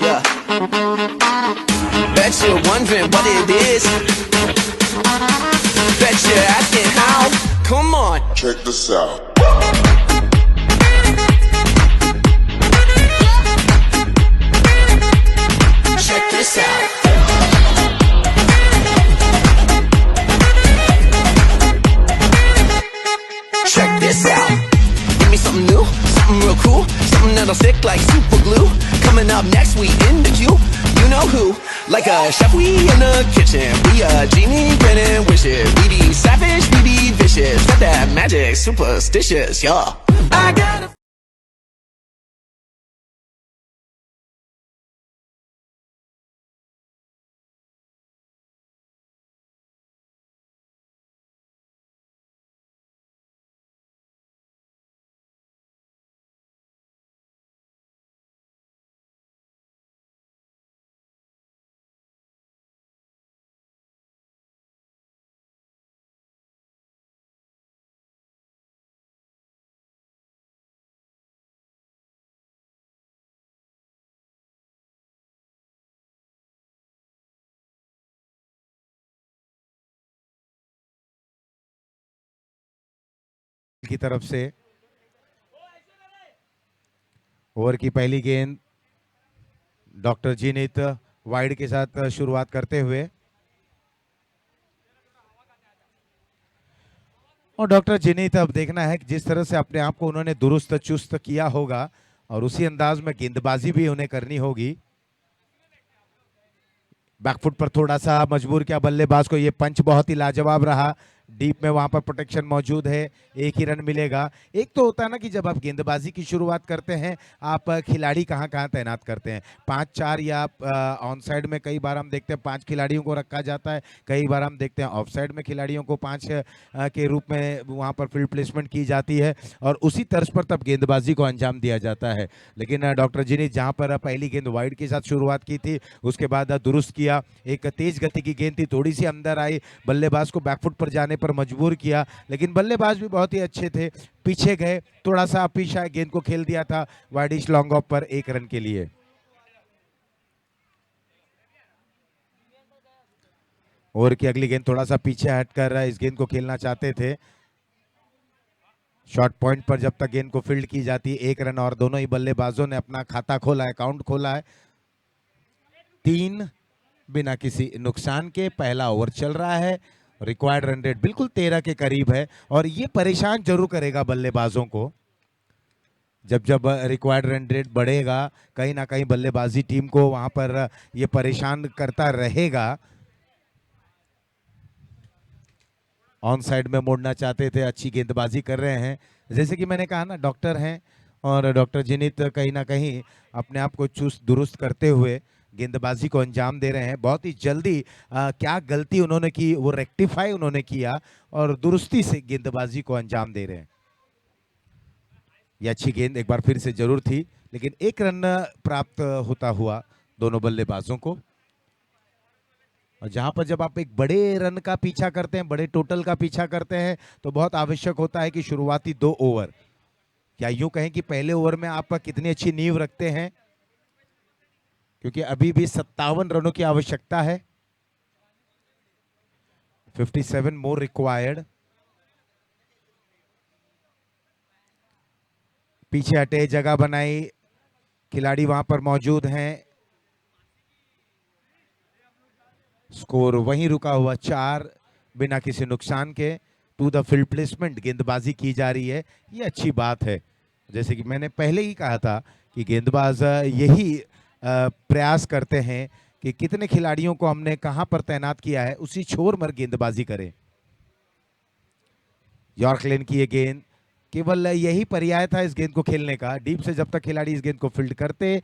Yeah. Bet you're wondering what it is. Bet you're asking how. Come on. check this out. Check this out. Check this out. Give me something new, something real cool, something that'll stick like super glue. Coming up next, we in the queue. You know who? Like a chef, we in the kitchen. We a genie, grinning wishes. We be savage, we be vicious. Got that magic, superstitious, yeah. I got a की तरफ से over की पहली गेंद doctor जीनित wide के साथ शुरुआत करते हुए, और डॉक्टर जीनित अब देखना है कि जिस तरह से अपने आप को उन्होंने दुरुस्त चुस्त किया होगा और उसी अंदाज में गेंदबाजी भी उन्हें करनी होगी। बैकफुट पर थोड़ा सा मजबूर किया बल्लेबाज को। ये पंच बहुत ही लाजवाब रहा। डीप में वहां पर प्रोटेक्शन मौजूद है, एक ही रन मिलेगा। एक तो होता है ना कि जब आप गेंदबाजी की शुरुआत करते हैं, आप खिलाड़ी कहाँ कहाँ तैनात करते हैं। 5-4 या ऑन साइड में कई बार हम देखते हैं 5 खिलाड़ियों को रखा जाता है, कई बार हम देखते हैं ऑफ साइड में खिलाड़ियों को 5 के रूप में वहाँ पर फील्ड प्लेसमेंट की जाती है और उसी तर्ज पर तब गेंदबाजी को अंजाम दिया जाता है। लेकिन डॉक्टर जी ने जहाँ पर पहली गेंद वाइड के साथ शुरुआत की थी, उसके बाद दुरुस्त किया। एक तेज गति की गेंद थी, थोड़ी सी अंदर आई, बल्लेबाज को बैकफुट पर जाने पर मजबूर किया, लेकिन बल्लेबाज भी बहुत ही अच्छे थे, पीछे गए, थोड़ा सा पीछे गेंद को खेल दिया था वाइडिश लॉन्ग ऑफ पर 1 रन के लिए। ओवर की अगली गेंद थोड़ा सा पीछे हटकर इस गेंद को खेलना चाहते थे। शॉर्ट पॉइंट पर जब तक गेंद को फील्ड की जाती है 1 रन और दोनों ही बल्लेबाजों ने अपना खाता खोला है, अकाउंट खोला है। 3 बिना किसी नुकसान के पहला ओवर चल रहा है। रिक्वायर्ड रन रेट बिल्कुल 13 के करीब है और ये परेशान जरूर करेगा बल्लेबाजों को। जब जब रिक्वायर्ड रन रेट बढ़ेगा कहीं ना कहीं बल्लेबाजी टीम को वहां पर ये परेशान करता रहेगा। ऑन साइड में मोड़ना चाहते थे, अच्छी गेंदबाजी कर रहे हैं। जैसे कि मैंने कहा ना, डॉक्टर हैं और डॉक्टर जिनित कहीं ना कहीं अपने आप को चुस्त दुरुस्त करते हुए गेंदबाजी को अंजाम दे रहे हैं। बहुत ही जल्दी क्या गलती उन्होंने की वो रेक्टिफाई उन्होंने किया और दुरुस्ती से गेंदबाजी को अंजाम दे रहे हैं। ये अच्छी गेंद एक बार फिर से जरूर थी, लेकिन 1 रन प्राप्त होता हुआ दोनों बल्लेबाजों को। और जहां पर जब आप एक बड़े रन का पीछा करते हैं, बड़े टोटल का पीछा करते हैं, तो बहुत आवश्यक होता है कि शुरुआती 2 ओवर, क्या यूं कहें कि पहले ओवर में आप कितनी अच्छी नींव रखते हैं, क्योंकि अभी भी 57 रनों की आवश्यकता है। 57 मोर रिक्वायर्ड। पीछे हटे, जगह बनाई, खिलाड़ी वहां पर मौजूद हैं। स्कोर वहीं रुका हुआ 4 बिना किसी नुकसान के। टू द फील्ड प्लेसमेंट गेंदबाजी की जा रही है, ये अच्छी बात है। जैसे कि मैंने पहले ही कहा था कि गेंदबाज यही प्रयास करते हैं कि कितने खिलाड़ियों को हमने कहां पर तैनात किया है, उसी छोर पर गेंदबाजी करें। यॉर्कलैंड की ये गेंद, केवल यही पर्याय था इस गेंद को खेलने का। डीप से जब तक खिलाड़ी इस गेंद को फील्ड करते,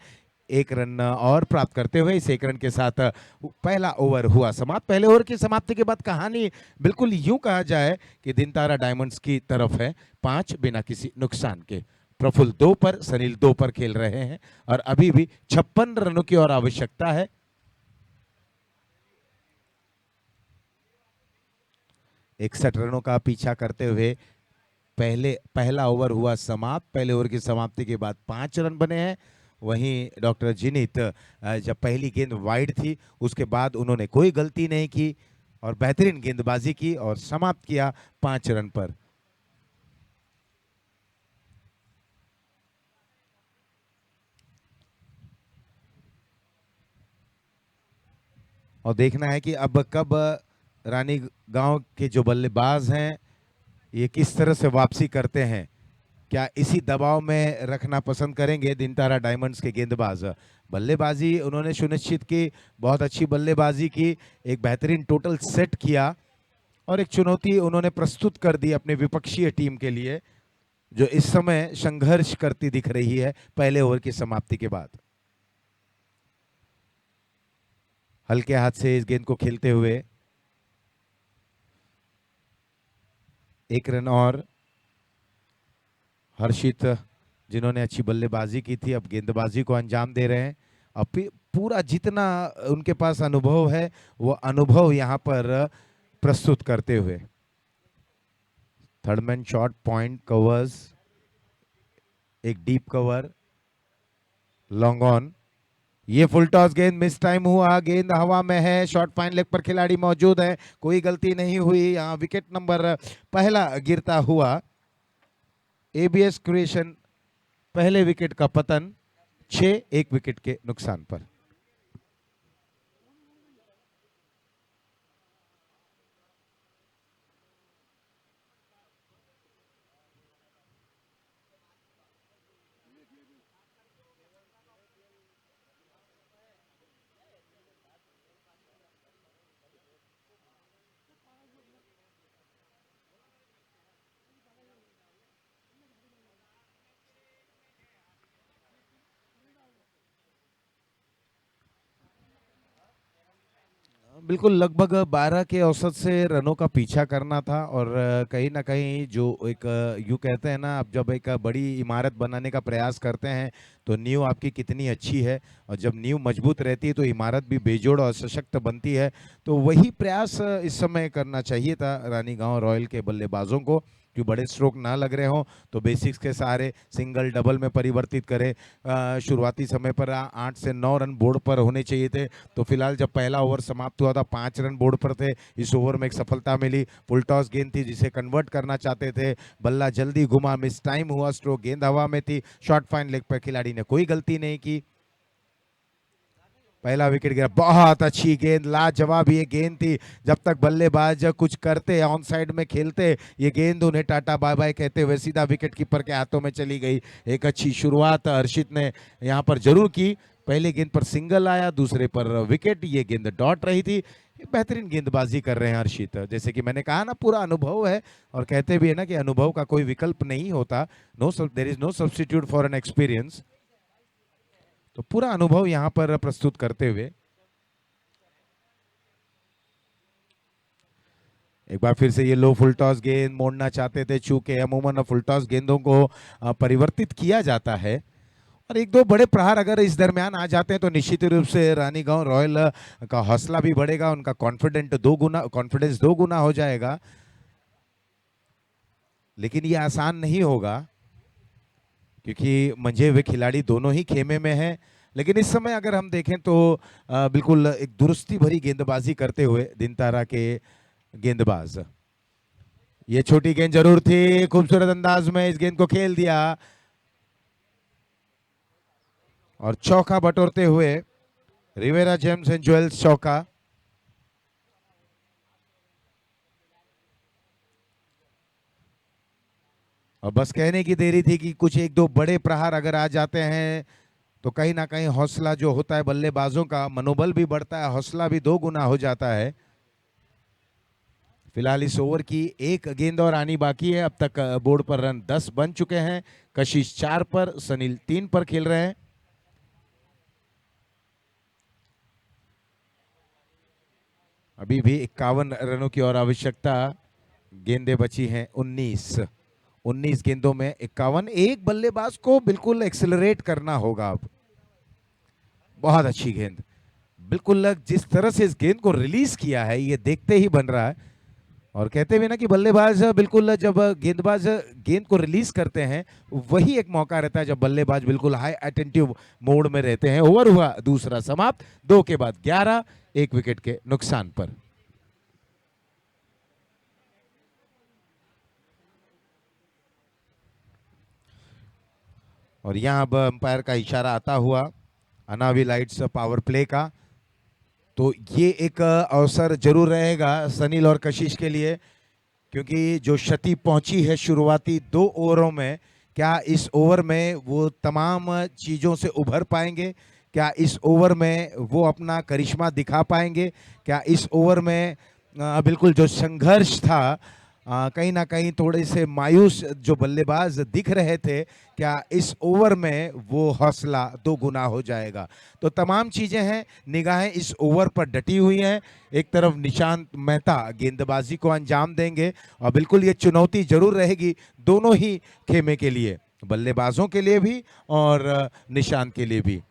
1 रन और प्राप्त करते हुए इस 1 रन के साथ पहला ओवर हुआ समाप्त। पहले ओवर की समाप्ति के बाद कहानी बिल्कुल यूं कहा जाए कि दिनतारा डायमंड्स की तरफ है, 5 बिना किसी नुकसान के। प्रफुल्ल 2 पर, सनील 2 पर खेल रहे हैं और अभी भी 56 रनों की और आवश्यकता है। इकसठ रनों का पीछा करते हुए पहला ओवर हुआ समाप्त। पहले ओवर की समाप्ति के बाद 5 रन बने हैं। वहीं डॉक्टर जिनित जब पहली गेंद वाइड थी उसके बाद उन्होंने कोई गलती नहीं की और बेहतरीन गेंदबाजी की और समाप्त किया 5 रन पर। और देखना है कि अब कब रानी गांव के जो बल्लेबाज हैं ये किस तरह से वापसी करते हैं। क्या इसी दबाव में रखना पसंद करेंगे दिनतारा डायमंड्स के गेंदबाज। बल्लेबाजी उन्होंने सुनिश्चित की, बहुत अच्छी बल्लेबाजी की, एक बेहतरीन टोटल सेट किया और एक चुनौती उन्होंने प्रस्तुत कर दी अपने विपक्षीय टीम के लिए, जो इस समय संघर्ष करती दिख रही है पहले ओवर की समाप्ति के बाद। हल्के हाथ से इस गेंद को खेलते हुए 1 रन और। हर्षित जिन्होंने अच्छी बल्लेबाजी की थी अब गेंदबाजी को अंजाम दे रहे हैं। अब पूरा जितना उनके पास अनुभव है वो अनुभव यहां पर प्रस्तुत करते हुए। Third man shot point covers, एक डीप कवर, लॉन्ग ऑन। ये फुल टॉस गेंद मिस टाइम हुआ, गेंद हवा में है, शॉर्ट फाइन लेग पर खिलाड़ी मौजूद है, कोई गलती नहीं हुई। यहाँ विकेट नंबर पहला गिरता हुआ। एबीएस क्रिएशन पहले विकेट का पतन 6 1 विकेट के नुकसान पर। बिल्कुल लगभग 12 के औसत से रनों का पीछा करना था और कहीं ना कहीं जो एक यूँ कहते हैं ना, आप जब एक बड़ी इमारत बनाने का प्रयास करते हैं तो नींव आपकी कितनी अच्छी है और जब नींव मजबूत रहती है तो इमारत भी बेजोड़ और सशक्त बनती है। तो वही प्रयास इस समय करना चाहिए था रानी गांव रॉयल के बल्लेबाजों को कि बड़े स्ट्रोक ना लग रहे हों तो बेसिक्स के सहारे सिंगल डबल में परिवर्तित करें। शुरुआती समय पर 8 से 9 रन बोर्ड पर होने चाहिए थे, तो फिलहाल जब पहला ओवर समाप्त हुआ था 5 रन बोर्ड पर थे। इस ओवर में एक सफलता मिली, फुल टॉस गेंद थी जिसे कन्वर्ट करना चाहते थे, बल्ला जल्दी घुमा, मिस टाइम हुआ, स्ट्रोक गेंद हवा में थी, शॉर्ट फाइन लेग पर खिलाड़ी ने कोई गलती नहीं की, पहला विकेट गिरा। बहुत अच्छी गेंद, लाजवाब ये गेंद थी। जब तक बल्लेबाज कुछ करते, ऑन साइड में खेलते, ये गेंद उन्हें टाटा बाय बाय कहते हुए सीधा विकेट कीपर के हाथों में चली गई। एक अच्छी शुरुआत हर्षित ने यहाँ पर जरूर की। पहले गेंद पर सिंगल आया, दूसरे पर विकेट, ये गेंद डॉट रही थी। बेहतरीन गेंदबाजी कर रहे हैं हर्षित, जैसे कि मैंने कहा ना, पूरा अनुभव है, और कहते भी है ना कि अनुभव का कोई विकल्प नहीं होता, there is no substitute for an experience. तो पूरा अनुभव यहां पर प्रस्तुत करते हुए एक बार फिर से ये लो फुल टॉस गेंद मोड़ना चाहते थे, चूंकि अमूमन फुल टॉस गेंदों को परिवर्तित किया जाता है, और एक दो बड़े प्रहार अगर इस दरमियान आ जाते हैं तो निश्चित रूप से रानीगांव रॉयल का हौसला भी बढ़ेगा, उनका कॉन्फिडेंस दो गुना हो जाएगा। लेकिन ये आसान नहीं होगा, क्योंकि मंझे हुए खिलाड़ी दोनों ही खेमे में हैं। लेकिन इस समय अगर हम देखें तो बिल्कुल एक दुरुस्ती भरी गेंदबाजी करते हुए दिनतारा के गेंदबाज, ये छोटी गेंद जरूर थी, खूबसूरत अंदाज में इस गेंद को खेल दिया और चौका बटोरते हुए रिवेरा जेम्स एंड ज्वेल्स चौका। और बस कहने की देरी थी कि कुछ एक दो बड़े प्रहार अगर आ जाते हैं तो कहीं ना कहीं हौसला जो होता है बल्लेबाजों का, मनोबल भी बढ़ता है, हौसला भी 2 गुना हो जाता है। फिलहाल इस ओवर की एक गेंद और आनी बाकी है। अब तक बोर्ड पर रन 10 बन चुके हैं। कशिश 4 पर, सनील 3 पर खेल रहे हैं। अभी भी 51 रनों की और आवश्यकता, गेंदें बची हैं 19 गेंदों में 51। एक बल्लेबाज को बिल्कुल एक्सेलरेट करना होगा अब। बहुत अच्छी गेंद, बिल्कुल जिस तरह से इस गेंद को रिलीज किया है ये देखते ही बन रहा है। और कहते भी ना कि बल्लेबाज बिल्कुल जब गेंदबाज गेंद को रिलीज करते हैं वही एक मौका रहता है जब बल्लेबाज बिल्कुल हाई अटेंटिव मोड में रहते हैं। ओवर हुआ दूसरा समाप्त, 2 के बाद 11, 1 विकेट के नुकसान पर। और यहां अब अंपायर का इशारा आता हुआ अनावी लाइट्स पावर प्ले का, तो ये एक अवसर जरूर रहेगा सनील और कशिश के लिए, क्योंकि जो क्षति पहुंची है शुरुआती 2 ओवरों में, क्या इस ओवर में वो तमाम चीज़ों से उभर पाएंगे? क्या इस ओवर में वो अपना करिश्मा दिखा पाएंगे? क्या इस ओवर में बिल्कुल जो संघर्ष था, कहीं ना कहीं थोड़े से मायूस जो बल्लेबाज दिख रहे थे, क्या इस ओवर में वो हौसला 2 गुना हो जाएगा? तो तमाम चीज़ें हैं, निगाहें इस ओवर पर डटी हुई हैं। एक तरफ निशांत मेहता गेंदबाजी को अंजाम देंगे, और बिल्कुल ये चुनौती जरूर रहेगी दोनों ही खेमे के लिए, बल्लेबाजों के लिए भी और निशांत के लिए भी,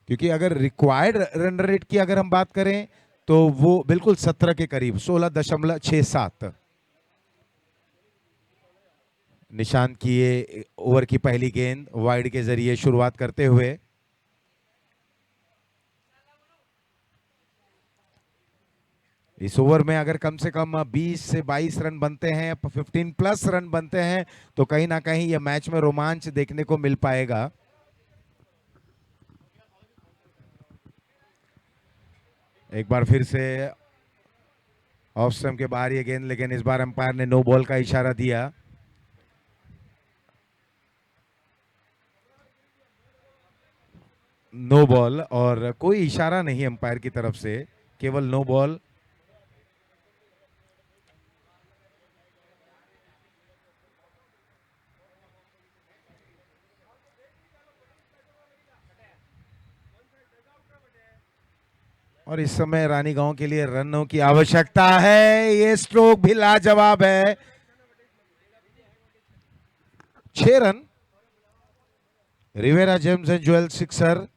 क्योंकि अगर रिक्वायर्ड रन रेट की अगर हम बात करें तो वो बिल्कुल 17 के करीब, 16.67। निशांत की ये ओवर की पहली गेंद वाइड के जरिए शुरुआत करते हुए, इस ओवर में अगर कम से कम 20 से 22 रन बनते हैं, 15 प्लस रन बनते हैं, तो कहीं ना कहीं ये मैच में रोमांच देखने को मिल पाएगा। एक बार फिर से ऑफ स्टंप के बाहर ये गेंद, लेकिन इस बार अंपायर ने नो बॉल का इशारा दिया। नो बॉल, और कोई इशारा नहीं अंपायर की तरफ से, केवल नो बॉल। और इस समय रानीगांव के लिए रनों की आवश्यकता है। ये स्ट्रोक भी लाजवाब है, 6 run, Rivera James and Jewel sixer.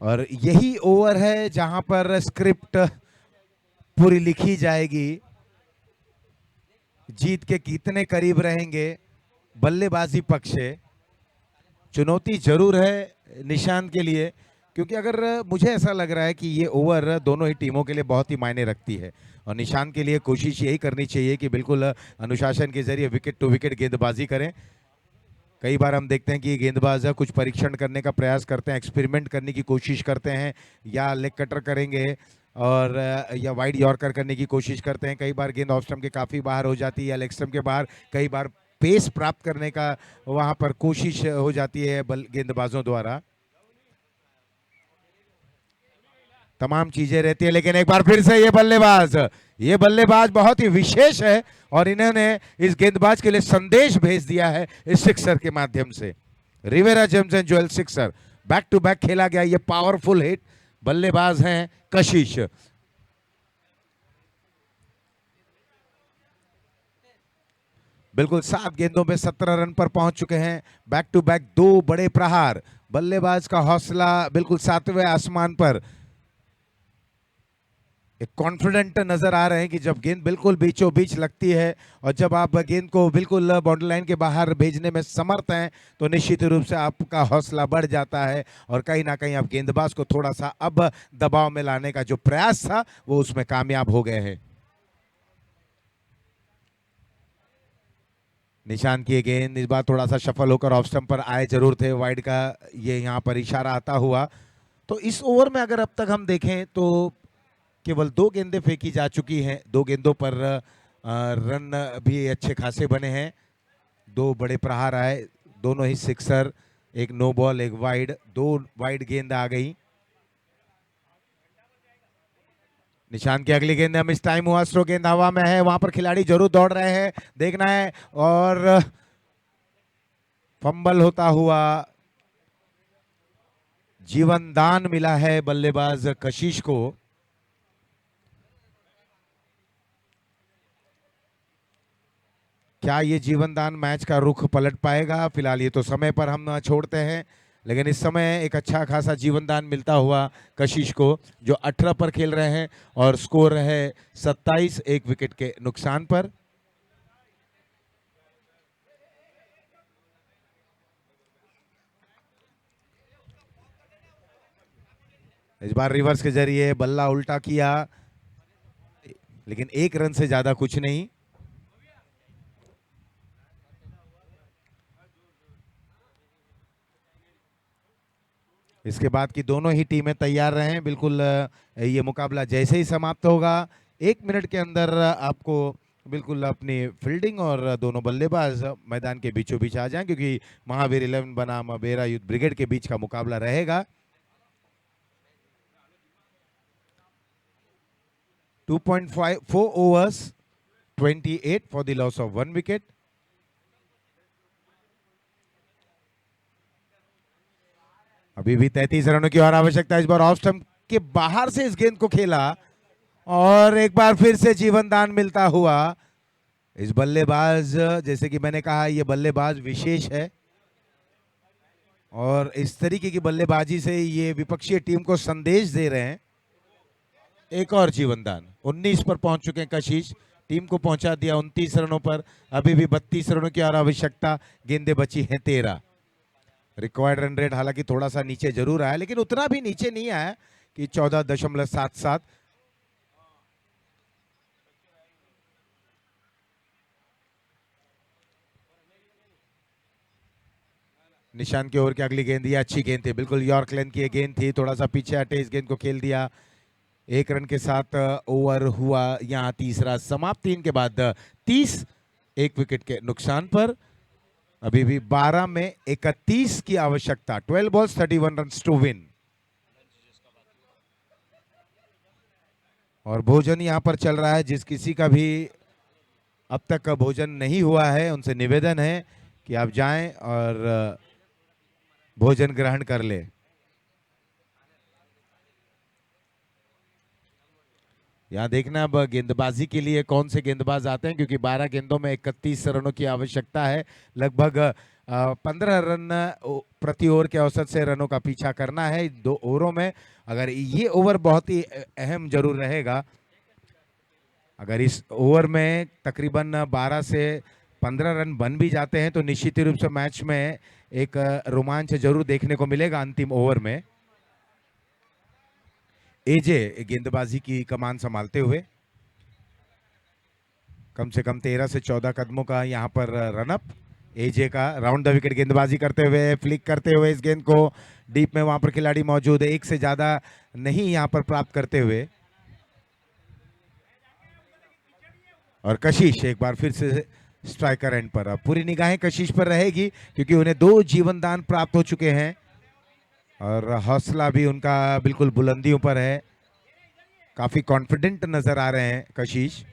और यही ओवर है जहां पर स्क्रिप्ट पूरी लिखी जाएगी, जीत के कितने करीब रहेंगे बल्लेबाजी पक्ष से। चुनौती जरूर है निशांत के लिए, क्योंकि अगर मुझे ऐसा लग रहा है कि ये ओवर दोनों ही टीमों के लिए बहुत ही मायने रखती है, और निशांत के लिए कोशिश यही करनी चाहिए कि बिल्कुल अनुशासन के जरिए विकेट टू विकेट गेंदबाजी करें। कई बार हम देखते हैं कि गेंदबाज कुछ परीक्षण करने का प्रयास करते हैं, एक्सपेरिमेंट करने की कोशिश करते हैं, या लेग कटर करेंगे और या वाइड यॉर्कर करने की कोशिश करते हैं। कई बार गेंद ऑफ स्टंप के काफ़ी बाहर हो जाती है या लेग स्टंप के बाहर, कई बार पेस प्राप्त करने का वहां पर कोशिश हो जाती है गेंदबाजों द्वारा। तमाम चीजें रहती है, लेकिन एक बार फिर से ये बल्लेबाज बहुत ही विशेष है, और इन्होंने इस गेंदबाज के लिए संदेश भेज दिया है इस सिक्सर के माध्यम से। Rivera James and Joel sixer, back to back खेला गया ये पावरफुल हिट। बल्लेबाज हैं कशिश। बिल्कुल 7 गेंदों में 17 रन पर पहुंच चुके हैं। बैक टू बैक 2 बड़े प्रहार। बल्लेबाज का हौसला बिल्कुल 7वें आसमान पर। एक कॉन्फिडेंट नजर आ रहे हैं कि जब गेंद बिल्कुल बीचों बीच लगती है और जब आप गेंद को बिल्कुल बाउंड्री लाइन के बाहर भेजने में समर्थ हैं, तो निश्चित रूप से आपका हौसला बढ़ जाता है, और कहीं ना कहीं आप गेंदबाज को थोड़ा सा अब दबाव में लाने का जो प्रयास था वो उसमें कामयाब हो गए हैं। निशान की गेंद इस बार थोड़ा सा सफल होकर ऑफ स्टंप पर आए जरूर थे, वाइड का ये यहाँ पर इशारा आता हुआ। तो इस ओवर में अगर अब तक हम देखें तो केवल 2 गेंदें फेंकी जा चुकी हैं। 2 गेंदों पर रन भी अच्छे खासे बने हैं। 2 बड़े प्रहार आए, दोनों ही सिक्सर, एक नो बॉल एक वाइड, 2 वाइड गेंद आ गई। निशान की अगली गेंद मिस टाइम हुआ, स्ट्रोक गेंद हवा में है, वहां पर खिलाड़ी जरूर दौड़ रहे हैं, देखना है, और फंबल होता हुआ जीवन दान मिला है बल्लेबाज कशिश को। क्या ये जीवन दान मैच का रुख पलट पाएगा? फिलहाल ये तो समय पर हम छोड़ते हैं, लेकिन इस समय एक अच्छा खासा जीवन दान मिलता हुआ कशिश को, जो 18 पर खेल रहे हैं और स्कोर है 27, 1 विकेट के नुकसान पर। इस बार रिवर्स के जरिए बल्ला उल्टा किया, लेकिन 1 रन से ज्यादा कुछ नहीं। इसके बाद की दोनों ही टीमें तैयार रहें। बिल्कुल ये मुकाबला जैसे ही समाप्त होगा 1 मिनट के अंदर आपको बिल्कुल अपनी फील्डिंग और दोनों बल्लेबाज मैदान के बीचों बीच आ जाएं, क्योंकि महावीर 11 बनाम बेरा यूथ ब्रिगेड के बीच का मुकाबला रहेगा। 2.4 overs, 28 for the loss of 1 wicket. अभी भी 33 रनों की और आवश्यकता। इस बार ऑफ स्टंप के बाहर से इस गेंद को खेला, और एक बार फिर से जीवन दान मिलता हुआ। इस बल्लेबाज, जैसे कि मैंने कहा, ये बल्लेबाज विशेष है, और इस तरीके की बल्लेबाजी से ये विपक्षी टीम को संदेश दे रहे हैं। एक और जीवन दान। 19 पर पहुंच चुके हैं कशिश, टीम को पहुंचा दिया 29 रनों पर। अभी भी 32 रनों की और आवश्यकता, गेंदें बची हैं 13। रिक्वायर्ड रन रेट हालांकि थोड़ा सा नीचे जरूर आया, लेकिन उतना भी नीचे नहीं आया कि 14.77। निशान की ओर की अगली गेंद, ये अच्छी गेंद थी, बिल्कुल यॉर्क लेंथ की गेंद थी, थोड़ा सा पीछे हटे, इस गेंद को खेल दिया। 1 रन के साथ ओवर हुआ यहाँ तीसरा समाप्त। 3 के बाद 30, 1 विकेट के नुकसान पर। अभी भी 12 में 31 की आवश्यकता। 12 balls 31 रन टू विन। और भोजन यहां पर चल रहा है। जिस किसी का भी अब तक भोजन नहीं हुआ है, उनसे निवेदन है कि आप जाएं और भोजन ग्रहण कर ले। यहाँ देखना अब गेंदबाजी के लिए कौन से गेंदबाज आते हैं, क्योंकि 12 गेंदों में 31 रनों की आवश्यकता है। लगभग 15 रन प्रति ओवर के औसत से रनों का पीछा करना है 2 ओवरों में। अगर ये ओवर बहुत ही अहम जरूर रहेगा। अगर इस ओवर में तकरीबन 12 से 15 रन बन भी जाते हैं तो निश्चित रूप से मैच में एक रोमांच जरूर देखने को मिलेगा अंतिम ओवर में। एजे गेंदबाजी की कमान संभालते हुए कम से कम 13 से 14 कदमों का यहाँ पर रनअप। एजे का राउंड द विकेट गेंदबाजी करते हुए फ्लिक करते हुए इस गेंद को डीप में वहां पर खिलाड़ी मौजूद है, एक से ज्यादा नहीं यहाँ पर प्राप्त करते हुए। और कशिश एक बार फिर से स्ट्राइकर एंड पर। अब पूरी निगाहें कशिश पर रहेगी क्योंकि उन्हें 2 जीवन दान प्राप्त हो चुके हैं और हौसला भी उनका बिल्कुल बुलंदियों पर है। काफी कॉन्फिडेंट नजर आ रहे हैं कशिश।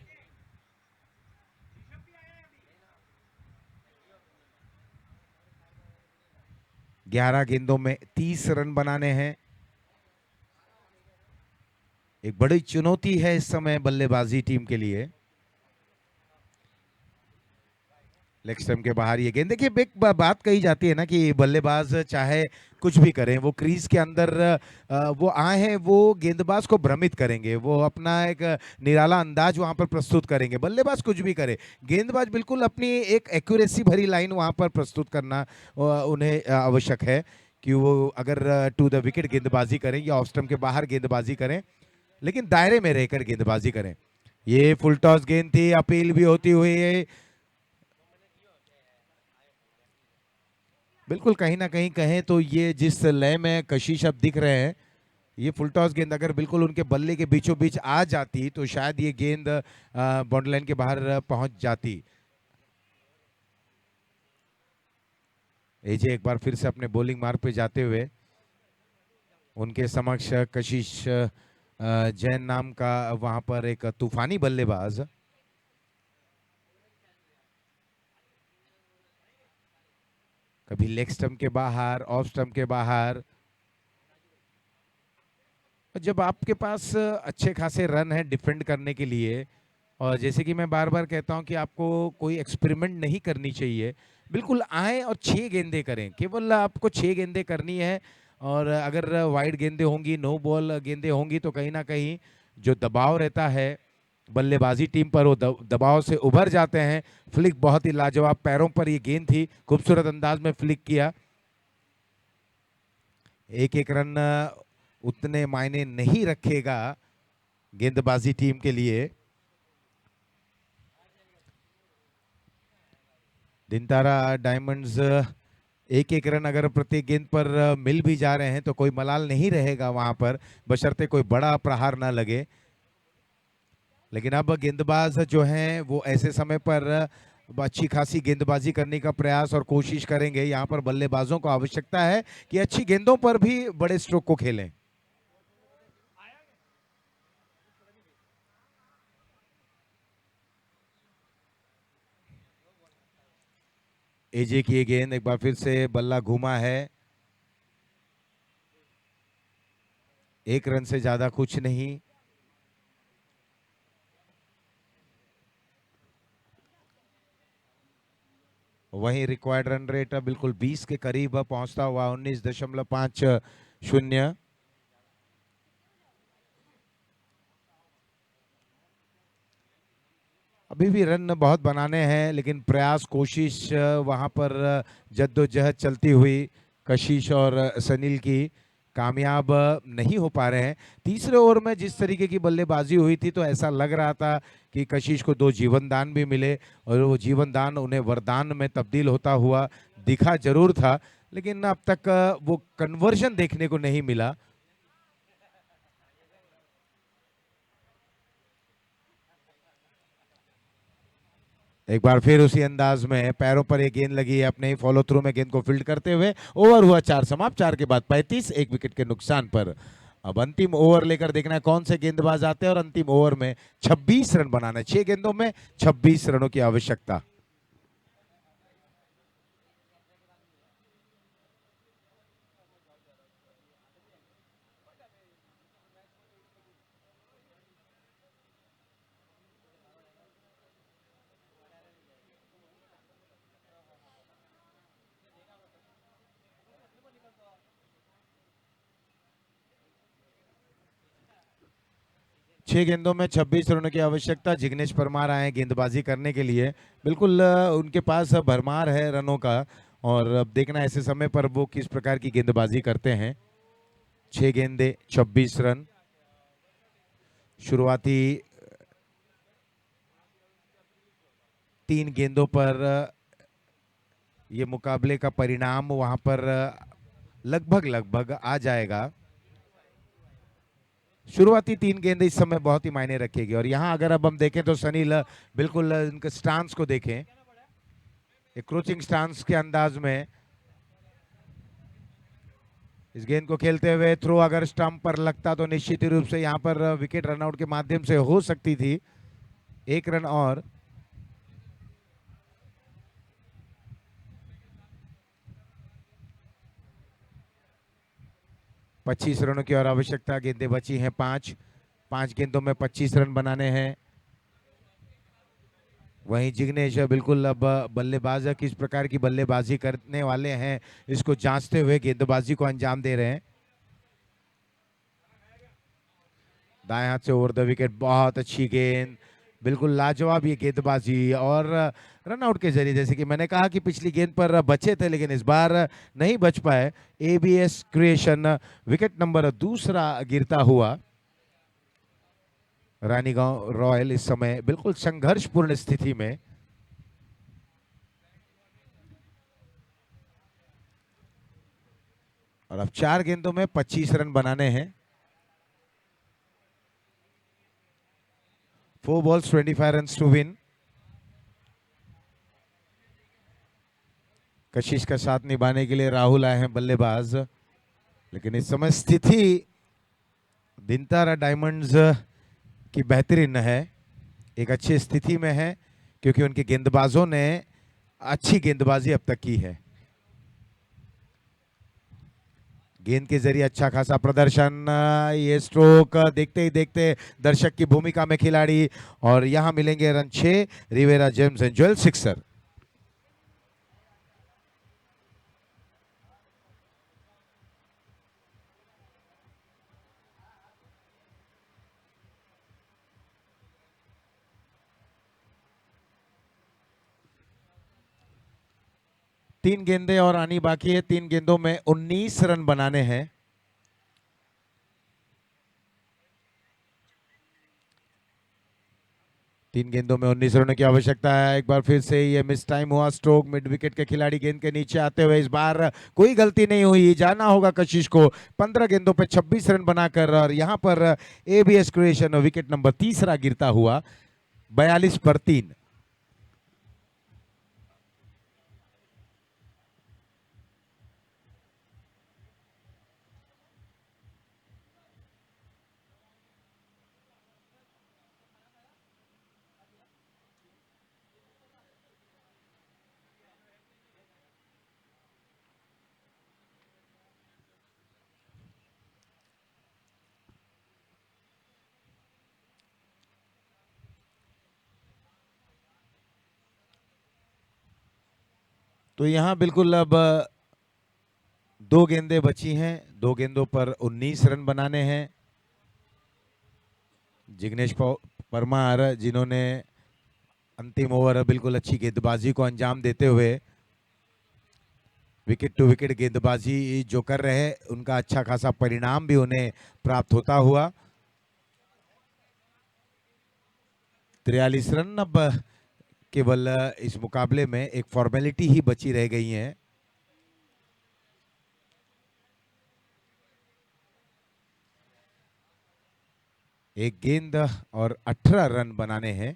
ग्यारह गेंदों में 30 रन बनाने हैं। एक बड़ी चुनौती है इस समय बल्लेबाजी टीम के लिए। लेग स्टंप के बाहर ये गेंद। देखिए एक बात कही जाती है ना कि बल्लेबाज चाहे कुछ भी करें, वो क्रीज के अंदर वो आए हैं, वो गेंदबाज को भ्रमित करेंगे, वो अपना एक निराला अंदाज वहां पर प्रस्तुत करेंगे। बल्लेबाज कुछ भी करे, गेंदबाज बिल्कुल अपनी एक एक्यूरेसी भरी लाइन वहां पर प्रस्तुत करना उन्हें आवश्यक है कि वो अगर टू द विकेट गेंदबाजी करें या ऑफ स्टंप के बाहर गेंदबाजी करें, लेकिन दायरे में रहकर गेंदबाजी करें। ये फुल टॉस गेंद थी, अपील भी होती हुई। बिल्कुल कहीं ना कहीं कहें तो ये जिस लय में कशिश अब दिख रहे हैं, ये फुल टॉस गेंद अगर बिल्कुल उनके बल्ले के बीचों बीच आ जाती तो शायद ये गेंद बाउंड्री लाइन के बाहर पहुंच जाती। एजे एक बार फिर से अपने बॉलिंग मार्ग पे जाते हुए उनके समक्ष कशिश जैन नाम का वहां पर एक तूफानी बल्लेबाज। कभी लेग स्टंप के बाहर, ऑफ स्टंप के बाहर। जब आपके पास अच्छे खासे रन है डिफेंड करने के लिए, और जैसे कि मैं बार बार कहता हूं कि आपको कोई एक्सपेरिमेंट नहीं करनी चाहिए, बिल्कुल आए और 6 गेंदें करें, केवल आपको 6 गेंदें करनी है। और अगर वाइड गेंदें होंगी, नो बॉल गेंदें होंगी तो कहीं ना कहीं जो दबाव रहता है बल्लेबाजी टीम पर, वो दबाव से उभर जाते हैं। फ्लिक बहुत ही लाजवाब, पैरों पर ये गेंद थी, खूबसूरत अंदाज में फ्लिक किया। एक एक रन उतने मायने नहीं रखेगा गेंदबाजी टीम के लिए। दिनतारा डायमंड्स एक एक रन अगर प्रत्येक गेंद पर मिल भी जा रहे हैं तो कोई मलाल नहीं रहेगा वहां पर, बशर्ते कोई बड़ा प्रहार ना लगे। लेकिन अब गेंदबाज जो हैं वो ऐसे समय पर अच्छी खासी गेंदबाजी करने का प्रयास और कोशिश करेंगे। यहाँ पर बल्लेबाजों को आवश्यकता है कि अच्छी गेंदों पर भी बड़े स्ट्रोक को खेलें। एजे की ये गेंद, एक बार फिर से बल्ला घूमा है। एक रन से ज्यादा कुछ नहीं। वहीं रिक्वायर्ड रन रेट बिल्कुल 20 के करीब पहुंचता हुआ 19.50। अभी भी रन बहुत बनाने हैं, लेकिन प्रयास कोशिश वहां पर जद्दोजहद चलती हुई कशिश और सनील की कामयाब नहीं हो पा रहे हैं। तीसरे ओवर में जिस तरीके की बल्लेबाजी हुई थी तो ऐसा लग रहा था कि कशिश को 2 जीवन दान भी मिले और वो जीवन दान उन्हें वरदान में तब्दील होता हुआ दिखा जरूर था, लेकिन अब तक वो कन्वर्जन देखने को नहीं मिला। एक बार फिर उसी अंदाज में पैरों पर एक गेंद लगी है, अपने ही फॉलो थ्रू में गेंद को फील्ड करते हुए ओवर हुआ 4 समाप्त। 4 के बाद 35, 1 विकेट के नुकसान पर। अब अंतिम ओवर लेकर देखना है कौन से गेंदबाज आते हैं और अंतिम ओवर में 26 रन बनाना है। 6 गेंदों में 26 रनों की आवश्यकता। 6 गेंदों में 26 रनों की आवश्यकता। जिग्नेश परमार आए गेंदबाजी करने के लिए। बिल्कुल उनके पास भरमार है रनों का, और अब देखना ऐसे समय पर वो किस प्रकार की गेंदबाजी करते हैं। 6 गेंदे 26 रन। शुरुआती 3 गेंदों पर ये मुकाबले का परिणाम वहां पर लगभग लगभग आ जाएगा। शुरुआती 3 गेंदें इस समय बहुत ही मायने रखेगी। और यहाँ अगर अब हम देखें तो सनील बिल्कुल इनके स्टांस को देखें, एक क्रोचिंग स्टांस के अंदाज में इस गेंद को खेलते हुए थ्रो अगर स्टंप पर लगता तो निश्चित ही रूप से यहाँ पर विकेट रनआउट के माध्यम से हो सकती थी। 1 रन और। पच्चीस रनों की और आवश्यकता। गेंदें बची हैं 5 गेंदों में 25 रन बनाने हैं। वहीं जिग्नेश बिल्कुल अब बल्लेबाज किस प्रकार की बल्लेबाजी करने वाले हैं इसको जांचते हुए गेंदबाजी को अंजाम दे रहे हैं। दाएं हाथ से ओवर द विकेट, बहुत अच्छी गेंद, बिल्कुल लाजवाब ये गेंदबाजी। और रनआउट के जरिए, जैसे कि मैंने कहा कि पिछली गेंद पर बचे थे लेकिन इस बार नहीं बच पाए। एबीएस क्रिएशन विकेट नंबर 2 गिरता हुआ। रानीगांव रॉयल इस समय बिल्कुल संघर्षपूर्ण स्थिति में। और अब 4 गेंदों में 25 रन बनाने हैं। 4 balls 25 रन्स टू विन। कशिश का साथ निभाने के लिए राहुल आए हैं बल्लेबाज, लेकिन इस समय स्थिति दिनतारा डायमंड्स की बेहतरीन है, एक अच्छी स्थिति में है क्योंकि उनके गेंदबाजों ने अच्छी गेंदबाजी अब तक की है। गेंद के जरिए अच्छा खासा प्रदर्शन। ये स्ट्रोक देखते ही देखते दर्शक की भूमिका में खिलाड़ी, और यहां मिलेंगे run 6 Rivera James and Jewel sixer. तीन गेंदें और आनी बाकी है। 3 गेंदों में 19 रन बनाने हैं। तीन गेंदों में 19 रनों की आवश्यकता है। एक बार फिर से ये मिस टाइम हुआ स्ट्रोक। मिड विकेट के खिलाड़ी गेंद के नीचे आते हुए इस बार कोई गलती नहीं हुई, जाना होगा कशिश को। 15 गेंदों पे 26 रन बनाकर, और यहां पर एबीएस क्रिएशन विकेट नंबर 3 गिरता हुआ 42 पर 3। तो यहां बिल्कुल अब 2 गेंदें बची हैं। 2 गेंदों पर 19 रन बनाने हैं। जिग्नेश परमार, जिन्होंने अंतिम ओवर बिल्कुल अच्छी गेंदबाजी को अंजाम देते हुए विकेट टू विकेट गेंदबाजी जो कर रहे हैं, उनका अच्छा खासा परिणाम भी उन्हें प्राप्त होता हुआ। 43 रन अब केवल इस मुकाबले में एक फॉर्मेलिटी ही बची रह गई है। एक गेंद और 18 रन बनाने हैं।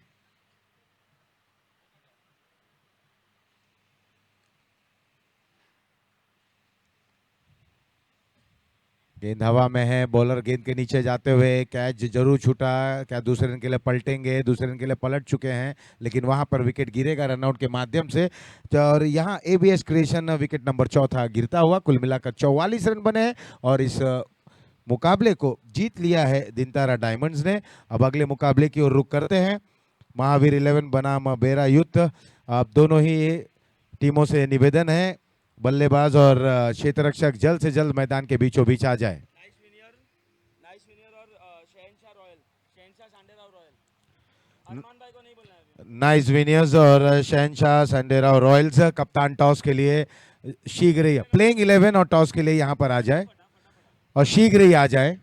गेंद हवा में है, बॉलर गेंद के नीचे जाते हुए कैच जरूर छूटा। क्या दूसरे रन के लिए पलटेंगे? दूसरे रन के लिए पलट चुके हैं, लेकिन वहां पर विकेट गिरेगा रनआउट के माध्यम से। और यहां एबीएस क्रिएशन विकेट नंबर 4 गिरता हुआ। कुल मिलाकर 44 रन बने हैं और इस मुकाबले को जीत लिया है दिनतारा डायमंड्स ने। अब अगले मुकाबले की ओर रुख करते हैं। महावीर 11 बनाम बेरा यूथ। अब दोनों ही टीमों से निवेदन है बल्लेबाज और क्षेत्र रक्षक जल्द से जल्द मैदान के बीचों बीच आ जाए। नाइस विनियर्स और शहनशाह संडेरा और रॉयल्स कप्तान टॉस के लिए शीघ्र ही प्लेइंग 11 और टॉस के लिए यहाँ पर आ जाए और शीघ्र ही आ जाए।